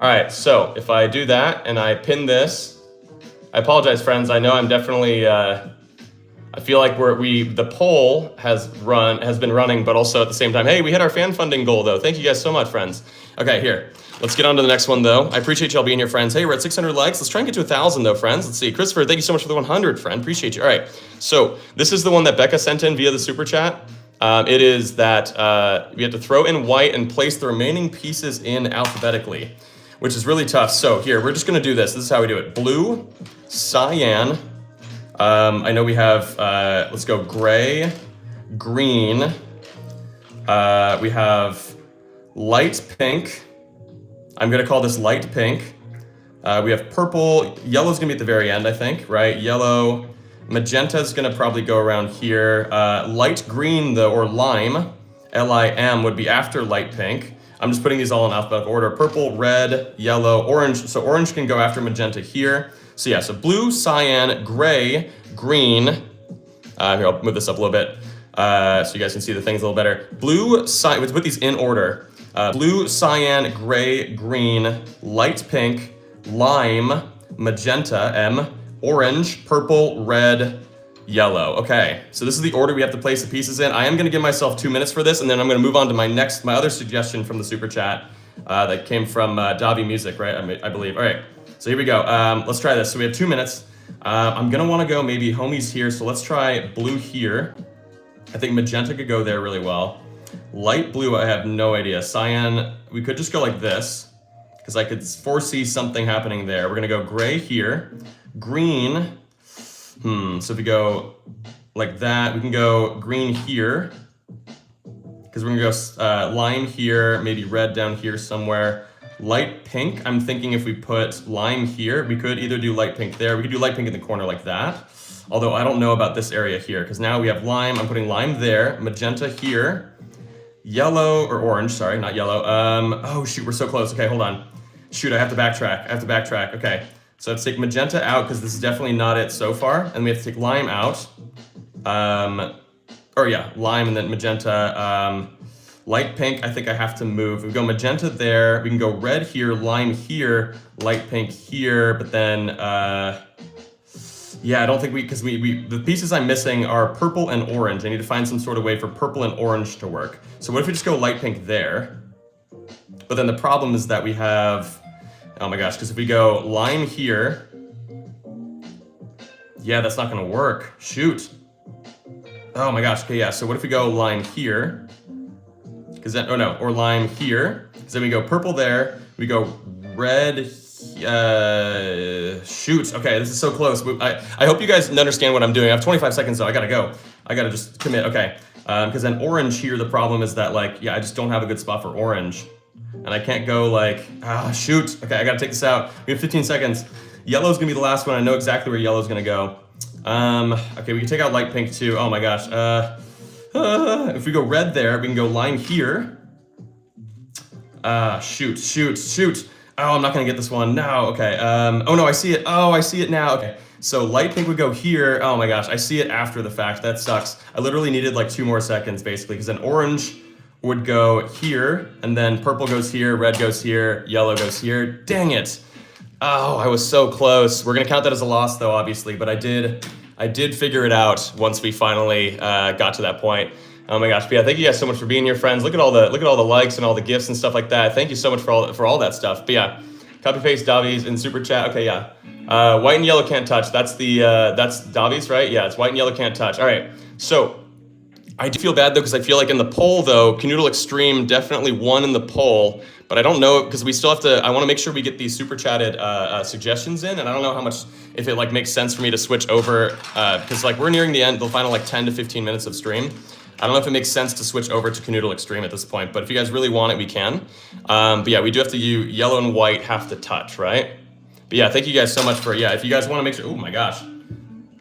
A: All right, so if I do that and I pin this, I apologize, friends. I know I'm definitely, I feel like the poll has been running, but also at the same time, hey, we hit our fan funding goal though. Thank you guys so much, friends. Okay, here, let's get on to the next one though. I appreciate y'all being here, friends. Hey, we're at 600 likes. Let's try and get to 1,000 though, friends. Let's see. Christopher, thank you so much for the 100, friend. Appreciate you. All right, so this is the one that Becca sent in via the super chat. It is that we have to throw in white and place the remaining pieces in alphabetically, which is really tough. So here, we're just gonna do this. This is how we do it. Blue, cyan, I know we have, let's go gray, green, we have light pink, I'm gonna call this light pink, we have purple, yellow's gonna be at the very end, I think, right? Yellow, magenta's gonna probably go around here, light green though, or lime, L-I-M would be after light pink. I'm just putting these all in alphabetical order, purple, red, yellow, orange, so orange can go after magenta here. So yeah, so blue, cyan, gray, green. Here, I'll move this up a little bit so you guys can see the things a little better. Blue, cyan, let's put these in order. Blue, cyan, gray, green, light pink, lime, magenta, M, orange, purple, red, yellow. Okay, so this is the order we have to place the pieces in. I am gonna give myself 2 minutes for this, and then I'm gonna move on to my other suggestion from the super chat that came from Davi Music, right? I believe. All right. So here we go. Let's try this. So we have 2 minutes. I'm gonna wanna go maybe homies here. So let's try blue here. I think magenta could go there really well. Light blue, I have no idea. Cyan, we could just go like this because I could foresee something happening there. We're gonna go gray here. Green, so if we go like that. We can go green here, because we're gonna go lime here, maybe red down here somewhere. Light pink, I'm thinking if we put lime here, we could either do light pink there, we could do light pink in the corner like that. Although I don't know about this area here, because now we have lime, I'm putting lime there, magenta here, yellow, or orange, sorry, not yellow. Oh shoot, we're so close, okay, hold on. Shoot, I have to backtrack, okay. So let's take magenta out, because this is definitely not it so far, and we have to take lime out. Or yeah, lime and then magenta. Light pink, I think I have to move. We go magenta there, we can go red here, lime here, light pink here, but then, yeah, I don't think because the pieces I'm missing are purple and orange. I need to find some sort of way for purple and orange to work. So what if we just go light pink there? But then the problem is that we have, oh my gosh, because if we go lime here, yeah, that's not gonna work, shoot. Oh my gosh, okay, yeah, so what if we go lime here? Because then, oh no, or lime here. Because then we go purple there, we go red, shoot, okay, this is so close. I hope you guys understand what I'm doing. I have 25 seconds though, I gotta go. I gotta just commit, okay. Because then orange here, the problem is that like, yeah, I just don't have a good spot for orange. And I can't go like, shoot. Okay, I gotta take this out. We have 15 seconds. Yellow's gonna be the last one. I know exactly where yellow's gonna go. Okay, we can take out light pink too. Oh my gosh. If we go red there, we can go lime here. Shoot. Oh, I'm not gonna get this one. No, okay. Oh no, I see it. Oh, I see it now. Okay. So light pink would go here. Oh my gosh, I see it after the fact. That sucks. I literally needed like 2 more seconds basically, because then orange would go here, and then purple goes here, red goes here, yellow goes here. Dang it. Oh, I was so close. We're gonna count that as a loss though, obviously, but I did figure it out once we finally got to that point. Oh my gosh, but yeah, thank you guys so much for being here, friends. Look at all the likes and all the gifts and stuff like that. Thank you so much for all that stuff. But yeah, copy paste Davies in super chat. Okay, yeah. White and yellow can't touch. That's Davies, right? Yeah, it's white and yellow can't touch. All right, so I do feel bad though, because I feel like in the poll though, Canoodle Extreme definitely won in the poll, but I don't know, because we still have to, I want to make sure we get these super chatted suggestions in, and I don't know how much, if it like makes sense for me to switch over, because like we're nearing the end, the final like 10 to 15 minutes of stream. I don't know if it makes sense to switch over to Canoodle Extreme at this point, but if you guys really want it, we can. But yeah, we do have to use yellow and white have to touch, right? But yeah, thank you guys so much for, yeah, if you guys want to make sure, oh my gosh.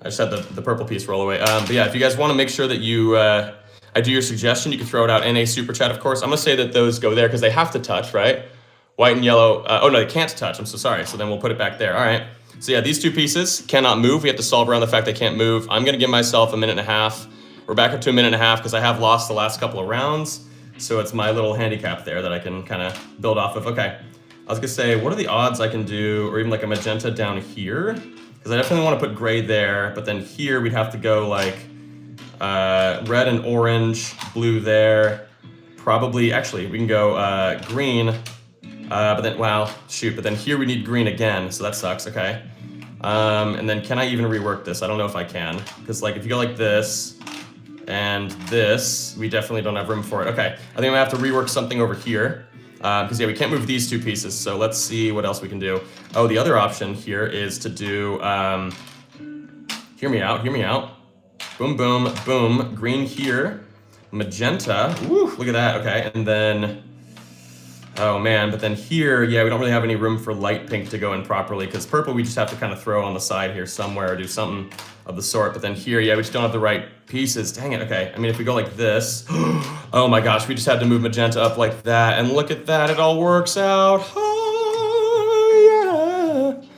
A: I just had the purple piece roll away. But yeah, if you guys want to make sure that you, I do your suggestion, you can throw it out in a super chat, of course. I'm going to say that those go there because they have to touch, right? White and yellow. Oh, no, they can't touch. I'm so sorry. So then we'll put it back there. All right. So yeah, these 2 pieces cannot move. We have to solve around the fact they can't move. I'm going to give myself a minute and a half. We're back up to a minute and a half because I have lost the last couple of rounds. So it's my little handicap there that I can kind of build off of. Okay. I was going to say, what are the odds I can do, or even like a magenta down here? Because I definitely want to put gray there, but then here we'd have to go like red and orange, blue there. Probably, actually, we can go green, but then, wow, shoot, but then here we need green again, so that sucks, okay. And then can I even rework this? I don't know if I can, because like if you go like this and this, we definitely don't have room for it. Okay, I think I'm gonna have to rework something over here. Because yeah, we can't move these 2 pieces, so let's see what else we can do. Oh, the other option here is to do, hear me out. Boom, boom, boom, green here, magenta, woo, look at that, okay, and then, oh man, but then here, yeah, we don't really have any room for light pink to go in properly, because purple we just have to kind of throw on the side here somewhere, or do something of the sort, but then here, yeah, we just don't have the right pieces, dang it, okay, I mean, if we go like this, oh my gosh, we just had to move magenta up like that, and look at that, it all works out, oh yeah,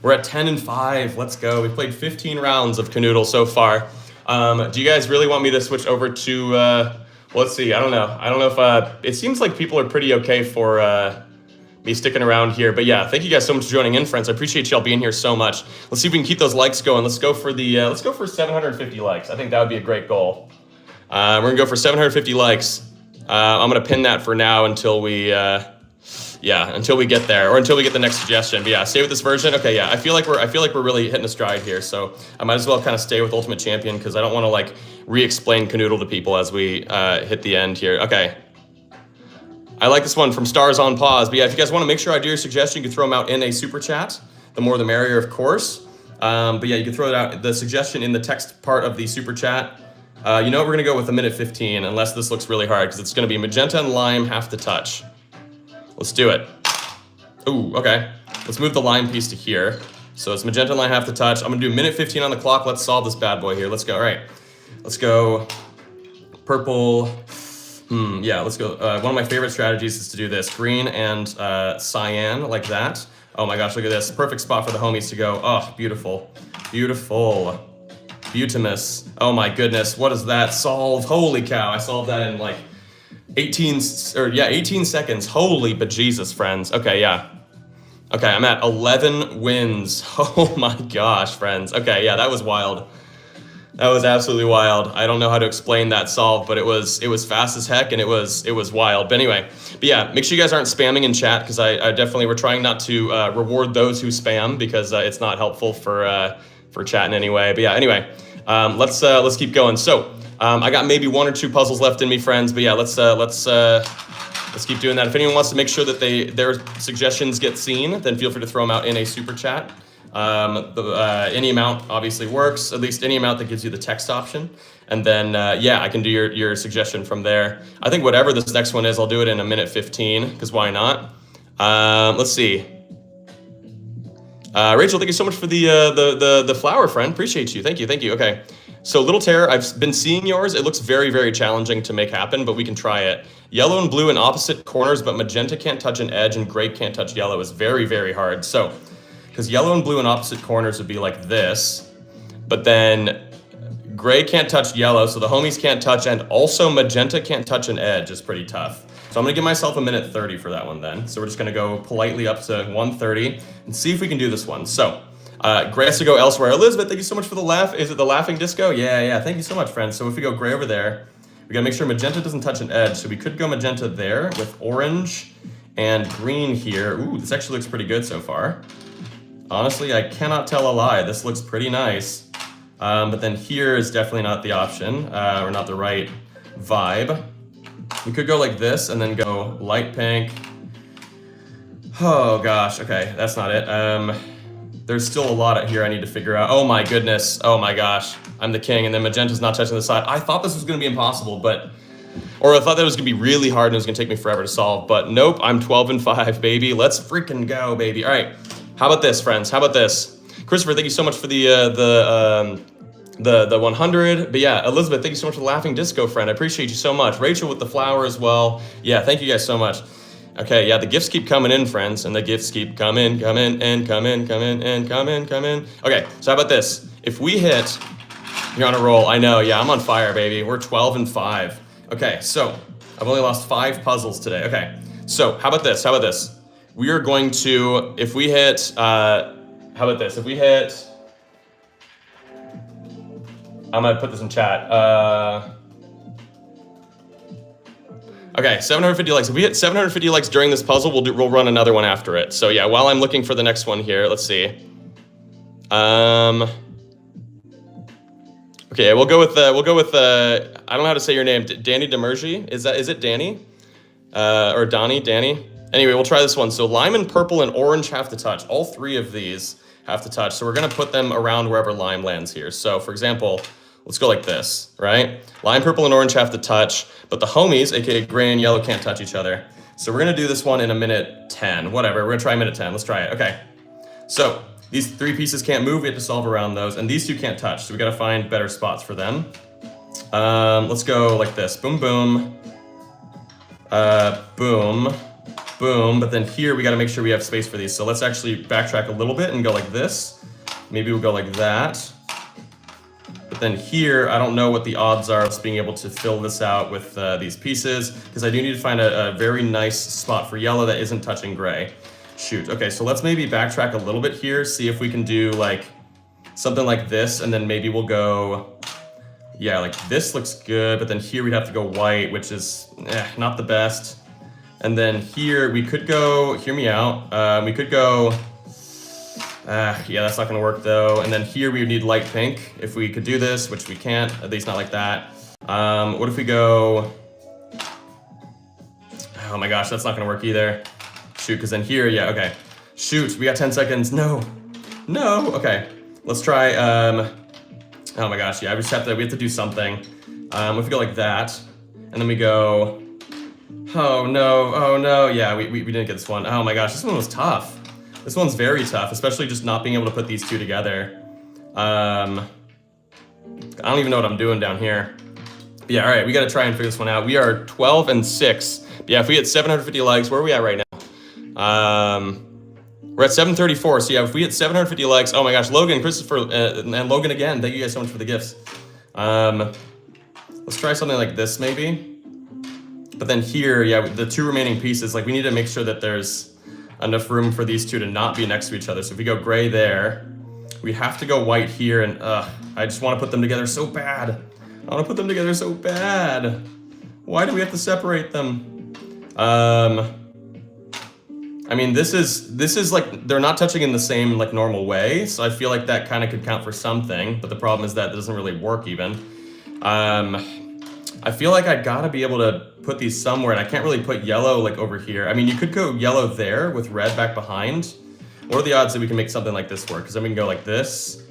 A: we're at 10 and 5, let's go, we've played 15 rounds of Canoodle so far. Do you guys really want me to switch over to, well, let's see, I don't know if, it seems like people are pretty okay for, me sticking around here, but yeah, thank you guys so much for joining in, friends. I appreciate y'all being here so much. Let's see if we can keep those likes going. Let's go for the, let's go for 750 likes. I think that would be a great goal. We're gonna go for 750 likes. I'm gonna pin that for now until we, until we get there, or until we get the next suggestion. But yeah, stay with this version. Okay, yeah, I feel like we're really hitting a stride here, so I might as well kind of stay with Ultimate Champion because I don't want to like re-explain Canoodle to people as we hit the end here. Okay. I like this one from Stars on Pause. But yeah, if you guys want to make sure I do your suggestion, you can throw them out in a super chat. The more the merrier, of course. But yeah, you can throw it out. The suggestion in the text part of the super chat. You know what, we're gonna go with a minute 15, unless this looks really hard, because it's gonna be magenta and lime have to touch. Let's do it. Ooh, okay. Let's move the lime piece to here. So it's magenta and lime have to touch. I'm gonna do minute 15 on the clock. Let's solve this bad boy here. Let's go. All right. Let's go purple. Yeah, let's go. One of my favorite strategies is to do this. Green and cyan, like that. Oh my gosh, look at this. Perfect spot for the homies to go. Oh, beautiful. Beautiful. Beautimus. Oh my goodness, what is that? Solved. Holy cow, I solved that in like 18 seconds. Holy bejesus, friends. Okay, yeah. Okay, I'm at 11 wins. Oh my gosh, friends. Okay, yeah, that was wild. That was absolutely wild. I don't know how to explain that solve, but it was fast as heck, and it was wild. But anyway, yeah, make sure you guys aren't spamming in chat, because I definitely, we're trying not to reward those who spam, because it's not helpful for chat in any way. But yeah, anyway, let's keep going. So I got maybe 1 or 2 puzzles left in me, friends. But yeah, let's keep doing that. If anyone wants to make sure that their suggestions get seen, then feel free to throw them out in a super chat. Any amount obviously works, at least any amount that gives you the text option. And then, yeah, I can do your suggestion from there. I think whatever this next one is, I'll do it in a minute 15, because why not? Let's see. Rachel, thank you so much for the flower, friend. Appreciate you. Thank you. Okay. So Little Terror, I've been seeing yours. It looks very, very challenging to make happen, but we can try it. Yellow and blue in opposite corners, but magenta can't touch an edge and gray can't touch yellow is very, very hard. So, because yellow and blue in opposite corners would be like this, but then gray can't touch yellow, so the homies can't touch, and also magenta can't touch an edge is pretty tough. So I'm gonna give myself a minute 30 for that one then. So we're just gonna go politely up to 1:30 and see if we can do this one. So, gray has to go elsewhere. Elizabeth, thank you so much for the laugh. Is it the laughing disco? Yeah, thank you so much, friends. So if we go gray over there, we gotta make sure magenta doesn't touch an edge. So we could go magenta there with orange and green here. Ooh, this actually looks pretty good so far. Honestly, I cannot tell a lie. This looks pretty nice. But then here is definitely not the option, or not the right vibe. We could go like this and then go light pink. Oh gosh, okay, that's not it. There's still a lot out here I need to figure out. Oh my goodness, oh my gosh. I'm the king, and then magenta's not touching the side. I thought this was gonna be impossible, or I thought that was gonna be really hard and it was gonna take me forever to solve, but nope, I'm 12-5, baby. Let's freaking go, baby. All right. How about this, friends? How about this? Christopher, thank you so much for the 100. But yeah, Elizabeth, thank you so much for the laughing disco, friend. I appreciate you so much. Rachel with the flower as well. Yeah, thank you guys so much. Okay, yeah, the gifts keep coming in, friends, and the gifts keep coming. Okay, so how about this? If we hit, you're on a roll. I know, yeah, I'm on fire, baby. We're 12-5. Okay, so I've only lost 5 puzzles today. Okay, so how about this? We are going to, if we hit, how about this? If we hit, I'm gonna put this in chat. Okay, 750 likes. If we hit 750 likes during this puzzle, we'll run another one after it. So yeah, while I'm looking for the next one here, let's see. Okay, we'll go with I don't know how to say your name. Danny Demergy? Is it Danny? Or Donnie? Danny? Anyway, we'll try this one. So lime and purple and orange have to touch. All 3 of these have to touch. So we're gonna put them around wherever lime lands here. So for example, let's go like this, right? Lime, purple, and orange have to touch, but the homies, aka gray and yellow, can't touch each other. So we're gonna do this one in a minute 10, whatever. We're gonna try minute 10, let's try it, okay. So these 3 pieces can't move, we have to solve around those, and these 2 can't touch, so we gotta find better spots for them. Let's go like this, boom, boom, boom, boom, but then here we gotta make sure we have space for these. So let's actually backtrack a little bit and go like this. Maybe we'll go like that. But then here, I don't know what the odds are of us being able to fill this out with these pieces, because I do need to find a very nice spot for yellow that isn't touching gray. Shoot, okay, so let's maybe backtrack a little bit here, see if we can do like something like this, and then maybe we'll go, yeah, like this looks good, but then here we'd have to go white, which is not the best. And then here we could go, hear me out, we could go, yeah, that's not gonna work though. And then here we would need light pink if we could do this, which we can't, at least not like that. What if we go, oh my gosh, that's not gonna work either. Shoot, because then here, yeah, okay. Shoot, we got 10 seconds, no, okay. Let's try, oh my gosh, yeah, we have to do something. If we go like that, and then we go, oh no, yeah, we didn't get this one. Oh my gosh, this one was tough. This one's very tough, especially just not being able to put these two together. I don't even know what I'm doing down here. But yeah, all right, we gotta try and figure this one out. We are 12 and 6. But yeah, if we hit 750 likes, where are we at right now? We're at 734, so yeah, if we hit 750 likes, oh my gosh, Logan, Christopher, and Logan again, thank you guys so much for the gifts. Let's try something like this maybe. But then here, yeah, the two remaining pieces, like we need to make sure that there's enough room for these two to not be next to each other. So if we go gray there, we have to go white here, and I just want to put them together so bad. I want to put them together so bad. Why do we have to separate them? I mean, this is like, they're not touching in the same like normal way, so I feel like that kind of could count for something, but the problem is that it doesn't really work even. I feel like I gotta be able to put these somewhere, and I can't really put yellow like over here. I mean, you could go yellow there with red back behind. What are the odds that we can make something like this work? Because then we can go like this.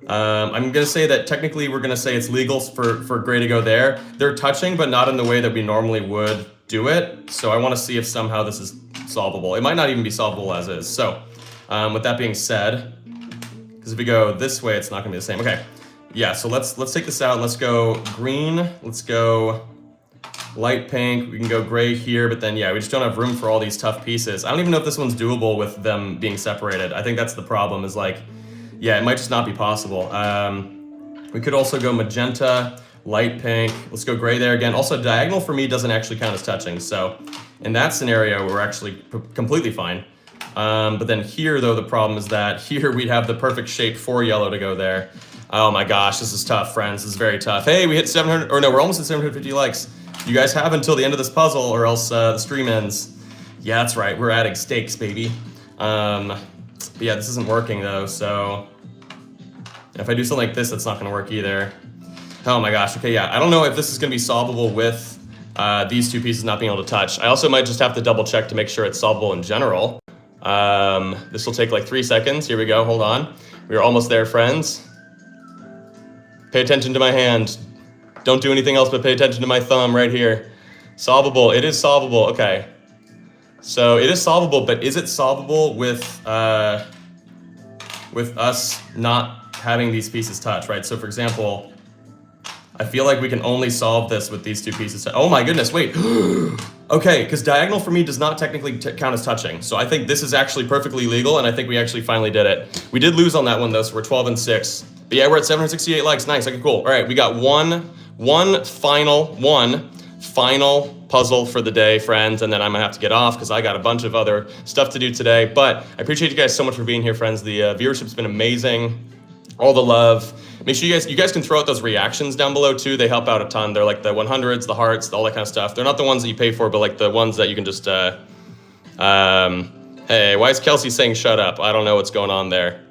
A: I'm gonna say that technically we're gonna say it's legal for gray to go there. They're touching, but not in the way that we normally would do it. So I wanna see if somehow this is solvable. It might not even be solvable as is. So with that being said, because if we go this way, it's not gonna be the same. Okay, yeah, so let's take this out. Let's go green, let's go light pink, we can go gray here, but then yeah, we just don't have room for all these tough pieces. I don't even know if this one's doable with them being separated. I think that's the problem, is like, yeah, it might just not be possible. We could also go magenta, light pink, let's go gray there again. Also, diagonal for me doesn't actually count as touching, so in that scenario, we're actually completely fine. But then here, though, the problem is that here we'd have the perfect shape for yellow to go there. Oh my gosh, this is tough, friends. This is very tough. Hey, we hit 700, or no, we're almost at 750 likes. You guys have until the end of this puzzle, or else the stream ends. Yeah, that's right, we're adding stakes, baby. But yeah, this isn't working though, so if I do something like this, that's not gonna work either. Oh my gosh, okay, yeah, I don't know if this is gonna be solvable with these two pieces not being able to touch. I also might just have to double check to make sure it's solvable in general. This will take like 3 seconds. Here we go, hold on. We're almost there, friends. Pay attention to my hand. Don't do anything else but pay attention to my thumb right here. Solvable, it is solvable, okay. So it is solvable, but is it solvable with us not having these pieces touch, right? So for example, I feel like we can only solve this with these two pieces. Oh my goodness, wait. Okay, because diagonal for me does not technically count as touching. So I think this is actually perfectly legal, and I think we actually finally did it. We did lose on that one though, so we're 12 and 6. But yeah, we're at 768 likes, nice, okay, cool. All right, we got one final puzzle for the day, friends, and then I'm gonna have to get off because I got a bunch of other stuff to do today. But I appreciate you guys so much for being here, friends. The viewership's been amazing. All the love. Make sure you guys can throw out those reactions down below too. They help out a ton. They're like the 100s, the hearts, all that kind of stuff. They're not the ones that you pay for, but like the ones that you can just, hey, why is Kelsey saying shut up? I don't know what's going on there.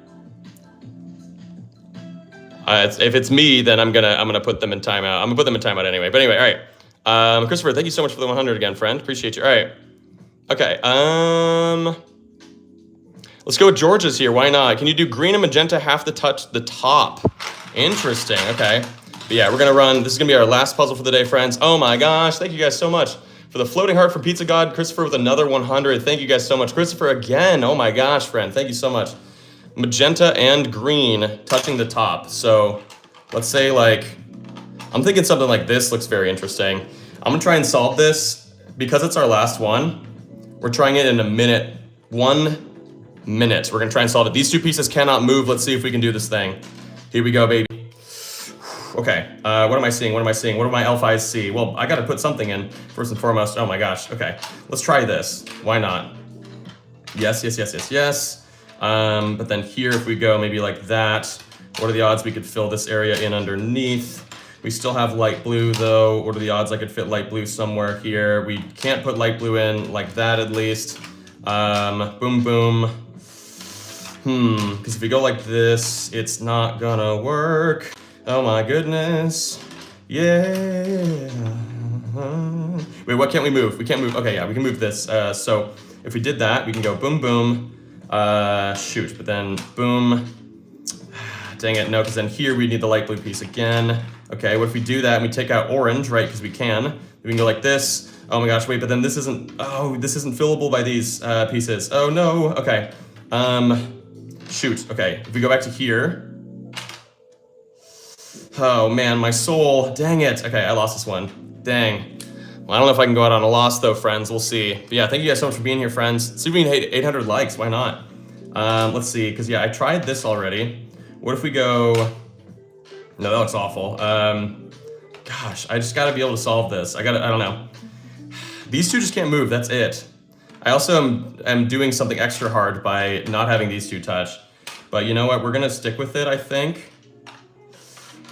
A: If it's me, then I'm gonna put them in timeout. I'm gonna put them in timeout anyway. But anyway, all right. Christopher, thank you so much for the 100 again, friend. Appreciate you. All right. Okay. Let's go with George's here. Why not? Can you do green and magenta have to touch the top? Interesting. Okay. But yeah, we're gonna run. This is gonna be our last puzzle for the day, friends. Oh my gosh! Thank you guys so much for the floating heart from Pizza God. Christopher with another 100. Thank you guys so much. Christopher again. Oh my gosh, friend. Thank you so much. Magenta and green touching the top. So let's say like, I'm thinking something like this looks very interesting. I'm gonna try and solve this because it's our last one. We're trying it in a minute, 1 minute. We're gonna try and solve it. These two pieces cannot move. Let's see if we can do this thing. Here we go, baby. Okay, what am I seeing? What am I seeing? What do my elf eyes see? Well, I gotta put something in first and foremost. Oh my gosh, okay. Let's try this. Why not? Yes, yes, yes, yes, yes. But then here, if we go maybe like that, what are the odds we could fill this area in underneath? We still have light blue though. What are the odds I could fit light blue somewhere here? We can't put light blue in like that at least. Boom, boom. Because if we go like this, it's not gonna work. Oh my goodness. Yeah. Wait, what can't we move? We can't move. Okay, yeah, we can move this. So if we did that, we can go boom, boom. Shoot, but then boom. dang it, no, because then here we need the light blue piece again. Okay, what if we do that and we take out orange, right, because we can. We can go like this. Oh my gosh, wait, but then this isn't fillable by these pieces. Oh no, okay. Shoot, okay, if we go back to here. Oh man, my soul, dang it. Okay, I lost this one, dang. Well, I don't know if I can go out on a loss though, friends, we'll see. But yeah, thank you guys so much for being here, friends. See if we can hit 800 likes, why not? Let's see, because yeah, I tried this already. What if we go, no, that looks awful. Gosh, I just gotta be able to solve this. I don't know. These two just can't move, that's it. I also am doing something extra hard by not having these two touch. But you know what, we're gonna stick with it, I think.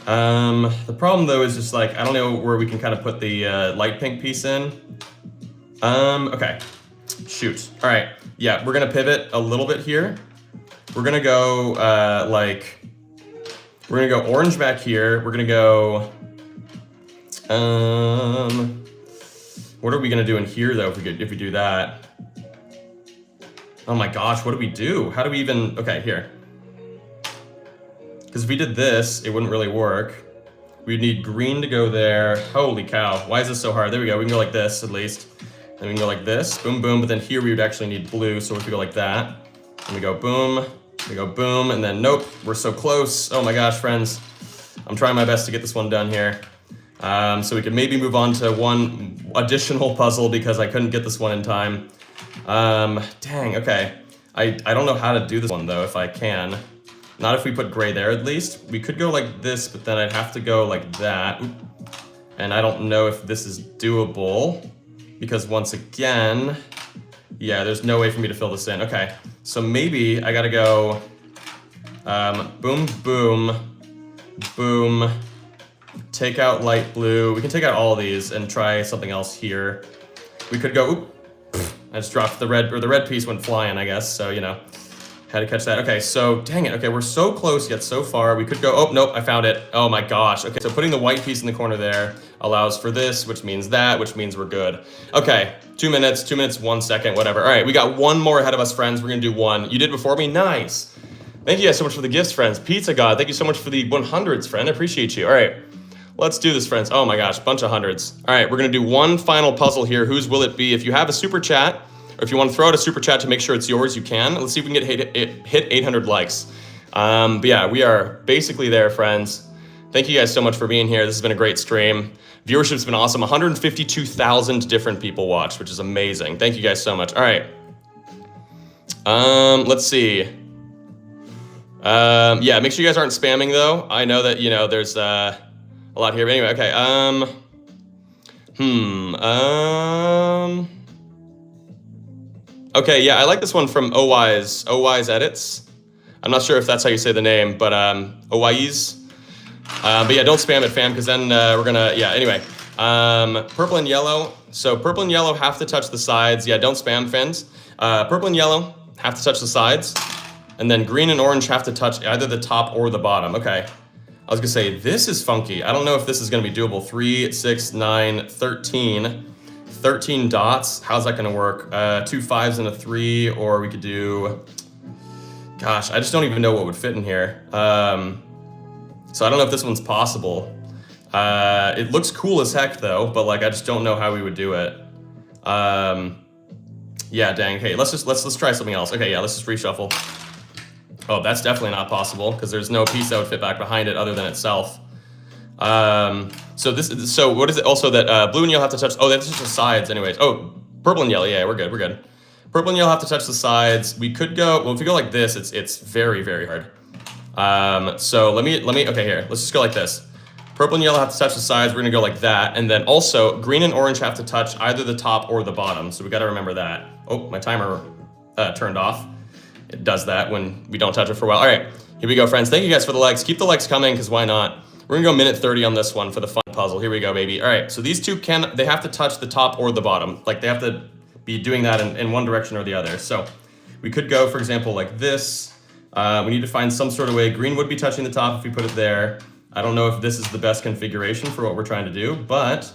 A: The problem though is just like, I don't know where we can kind of put the light pink piece in. Okay, shoot. All right, yeah, we're gonna pivot a little bit here. We're gonna go we're gonna go orange back here. We're gonna go, what are we gonna do in here though if we do that? Oh my gosh, what do we do? How do we even, okay, here. Because if we did this, it wouldn't really work. We'd need green to go there. Holy cow, why is this so hard? There we go, we can go like this at least. Then we can go like this, boom, boom, but then here we would actually need blue, so if we go like that, and we go boom, we go boom, and then nope, we're so close. Oh my gosh, friends. I'm trying my best to get this one done here. So we could maybe move on to one additional puzzle because I couldn't get this one in time. Dang, okay. I don't know how to do this one though, if I can. Not if we put gray there at least. We could go like this, but then I'd have to go like that. Oop. And I don't know if this is doable because once again, yeah, there's no way for me to fill this in. Okay, so maybe I gotta go boom, boom, boom, take out light blue. We can take out all of these and try something else here. We could go, oop, I just dropped the red, or the red piece went flying, I guess, so, you know, had to catch that. Okay, so, dang it, okay, we're so close yet so far. We could go, oh, nope, I found it. Oh my gosh, okay, so putting the white piece in the corner there allows for this, which means that, which means we're good. Okay, 2 minutes, 1 second, whatever. All right, we got one more ahead of us, friends. We're gonna do one. You did before me, nice. Thank you guys so much for the gifts, friends. Pizza God, thank you so much for the 100s, friend, I appreciate you. All right, let's do this, friends. Oh my gosh, bunch of hundreds. All right, we're gonna do one final puzzle here. Whose will it be? If you have a super chat, or if you want to throw out a super chat to make sure it's yours, you can. Let's see if we can hit 800 likes. But yeah, we are basically there, friends. Thank you guys so much for being here. This has been a great stream. Viewership's been awesome. 152,000 different people watched, which is amazing. Thank you guys so much. All right. Let's see. Yeah, make sure you guys aren't spamming though. I know that, you know, there's a lot here, but anyway, okay. Okay, yeah, I like this one from OY's Edits. I'm not sure if that's how you say the name, but OY's. But yeah, don't spam it, fam, because then we're gonna, yeah, anyway. Purple and yellow. So purple and yellow have to touch the sides. Yeah, don't spam, fans. Purple and yellow have to touch the sides. And then green and orange have to touch either the top or the bottom. Okay. I was gonna say, this is funky. I don't know if this is gonna be doable. 3, 6, 9, 13. 13 dots, how's that gonna work? 2 5s and a 3, or we could do, gosh, I just don't even know what would fit in here. So I don't know if this one's possible. It looks cool as heck though, but like, I just don't know how we would do it. Yeah, dang, okay, let's try something else. Okay, yeah, let's just reshuffle. Oh, that's definitely not possible, because there's no piece that would fit back behind it other than itself. So what is it also that blue and yellow have to touch? Oh, that's just the sides anyways. Oh, purple and yellow, yeah, we're good. Purple and yellow have to touch the sides. We could go, well, if we go like this, it's very, very hard. So let me, okay, here, let's just go like this. Purple and yellow have to touch the sides. We're gonna go like that. And then also green and orange have to touch either the top or the bottom. So we gotta remember that. Oh, my timer turned off. It does that when we don't touch it for a while. All right, here we go, friends. Thank you guys for the likes. Keep the likes coming, because why not? We're gonna go minute 30 on this one for the fun puzzle. Here we go, baby. All right, so these two they have to touch the top or the bottom. Like, they have to be doing that in one direction or the other. So we could go, for example, like this. We need to find some sort of way. Green would be touching the top if we put it there. I don't know if this is the best configuration for what we're trying to do, but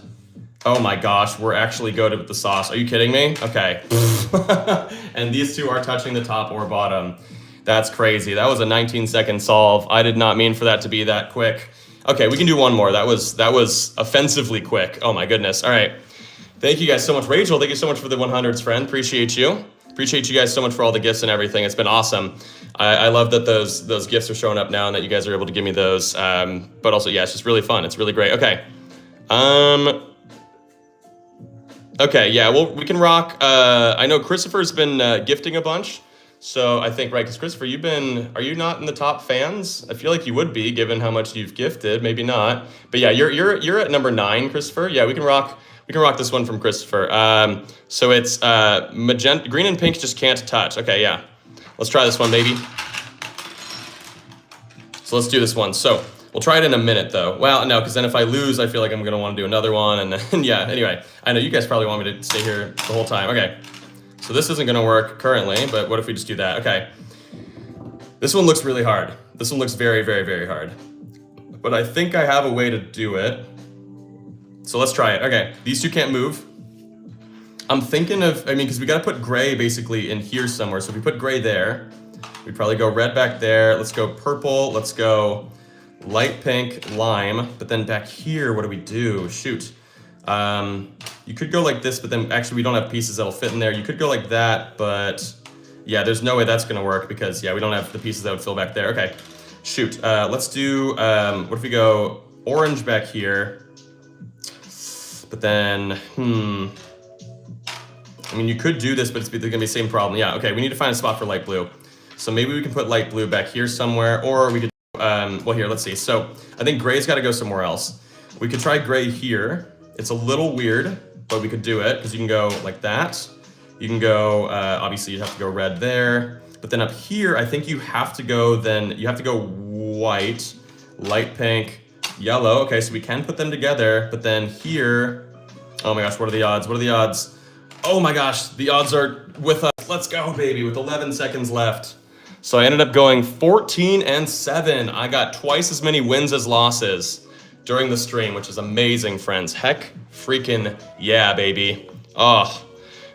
A: oh my gosh, we're actually good with the sauce. Are you kidding me? Okay. And these two are touching the top or bottom. That's crazy. That was a 19-second solve. I did not mean for that to be that quick. Okay, we can do one more. That was offensively quick. Oh my goodness. All right. Thank you guys so much. Rachel, thank you so much for the 100s, friend. Appreciate you. Appreciate you guys so much for all the gifts and everything. It's been awesome. I love that those gifts are showing up now and that you guys are able to give me those. But also, yeah, it's just really fun. It's really great. Okay. Okay, yeah, well, we can rock. I know Christopher's been gifting a bunch. So I think, right, because Christopher, are you not in the top fans? I feel like you would be, given how much you've gifted. Maybe not. But yeah, you're at number 9, Christopher. Yeah, we can rock this one from Christopher. So it's magenta, green and pink just can't touch. Okay, yeah. Let's try this one, baby. So let's do this one. So we'll try it in a minute, though. Well, no, because then if I lose, I feel like I'm going to want to do another one. And then, yeah, anyway, I know you guys probably want me to stay here the whole time. Okay. So this isn't going to work currently, but what if we just do that? Okay. This one looks really hard. This one looks very, very, very hard. But I think I have a way to do it. So let's try it. Okay, these two can't move. I'm thinking of, because we got to put gray basically in here somewhere. So if we put gray there, we'd probably go red back there. Let's go purple. Let's go light pink, lime. But then back here, what do we do? Shoot. You could go like this, but then actually we don't have pieces that'll fit in there. You could go like that, but yeah, there's no way that's gonna work because yeah, we don't have the pieces that would fill back there. Okay, shoot. Let's do, what if we go orange back here, but then, you could do this, but it's gonna be the same problem. Yeah, okay, we need to find a spot for light blue. So maybe we can put light blue back here somewhere, or we could, well here, let's see. So I think gray's gotta go somewhere else. We could try gray here. It's a little weird, but we could do it because you can go like that. You can go, obviously you'd have to go red there. But then up here, I think you have to go white, light pink, yellow. Okay, so we can put them together. But then here, oh my gosh, what are the odds? What are the odds? Oh my gosh, the odds are with us. Let's go, baby, with 11 seconds left. So I ended up going 14-7. I got twice as many wins as losses during the stream, which is amazing, friends. Heck freaking yeah, baby. Oh,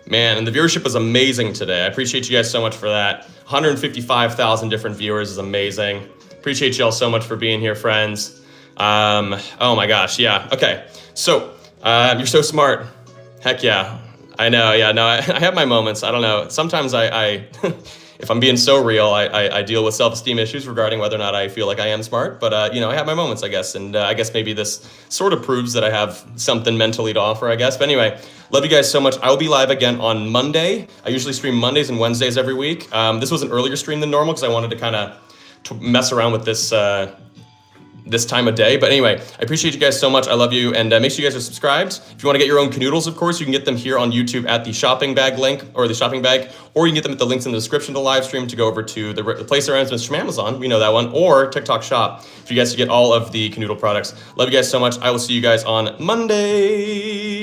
A: man, and the viewership was amazing today. I appreciate you guys so much for that. 155,000 different viewers is amazing. Appreciate y'all so much for being here, friends. Oh my gosh, yeah, okay. So, you're so smart. Heck yeah. I know, yeah, no, I have my moments. I don't know. Sometimes I if I'm being so real, I deal with self-esteem issues regarding whether or not I feel like I am smart. But, I have my moments, I guess. And I guess maybe this sort of proves that I have something mentally to offer, I guess. But anyway, love you guys so much. I will be live again on Monday. I usually stream Mondays and Wednesdays every week. This was an earlier stream than normal because I wanted to kind of mess around with this this time of day. But anyway, I appreciate you guys so much. I love you. And make sure you guys are subscribed. If you want to get your own Kanoodles, of course, you can get them here on YouTube at the shopping bag link, or the shopping bag, or you can get them at the links in the description to the live stream to go over to the place around from Amazon. We know that one, or TikTok shop for you guys to get all of the Kanoodle products. Love you guys so much. I will see you guys on Monday.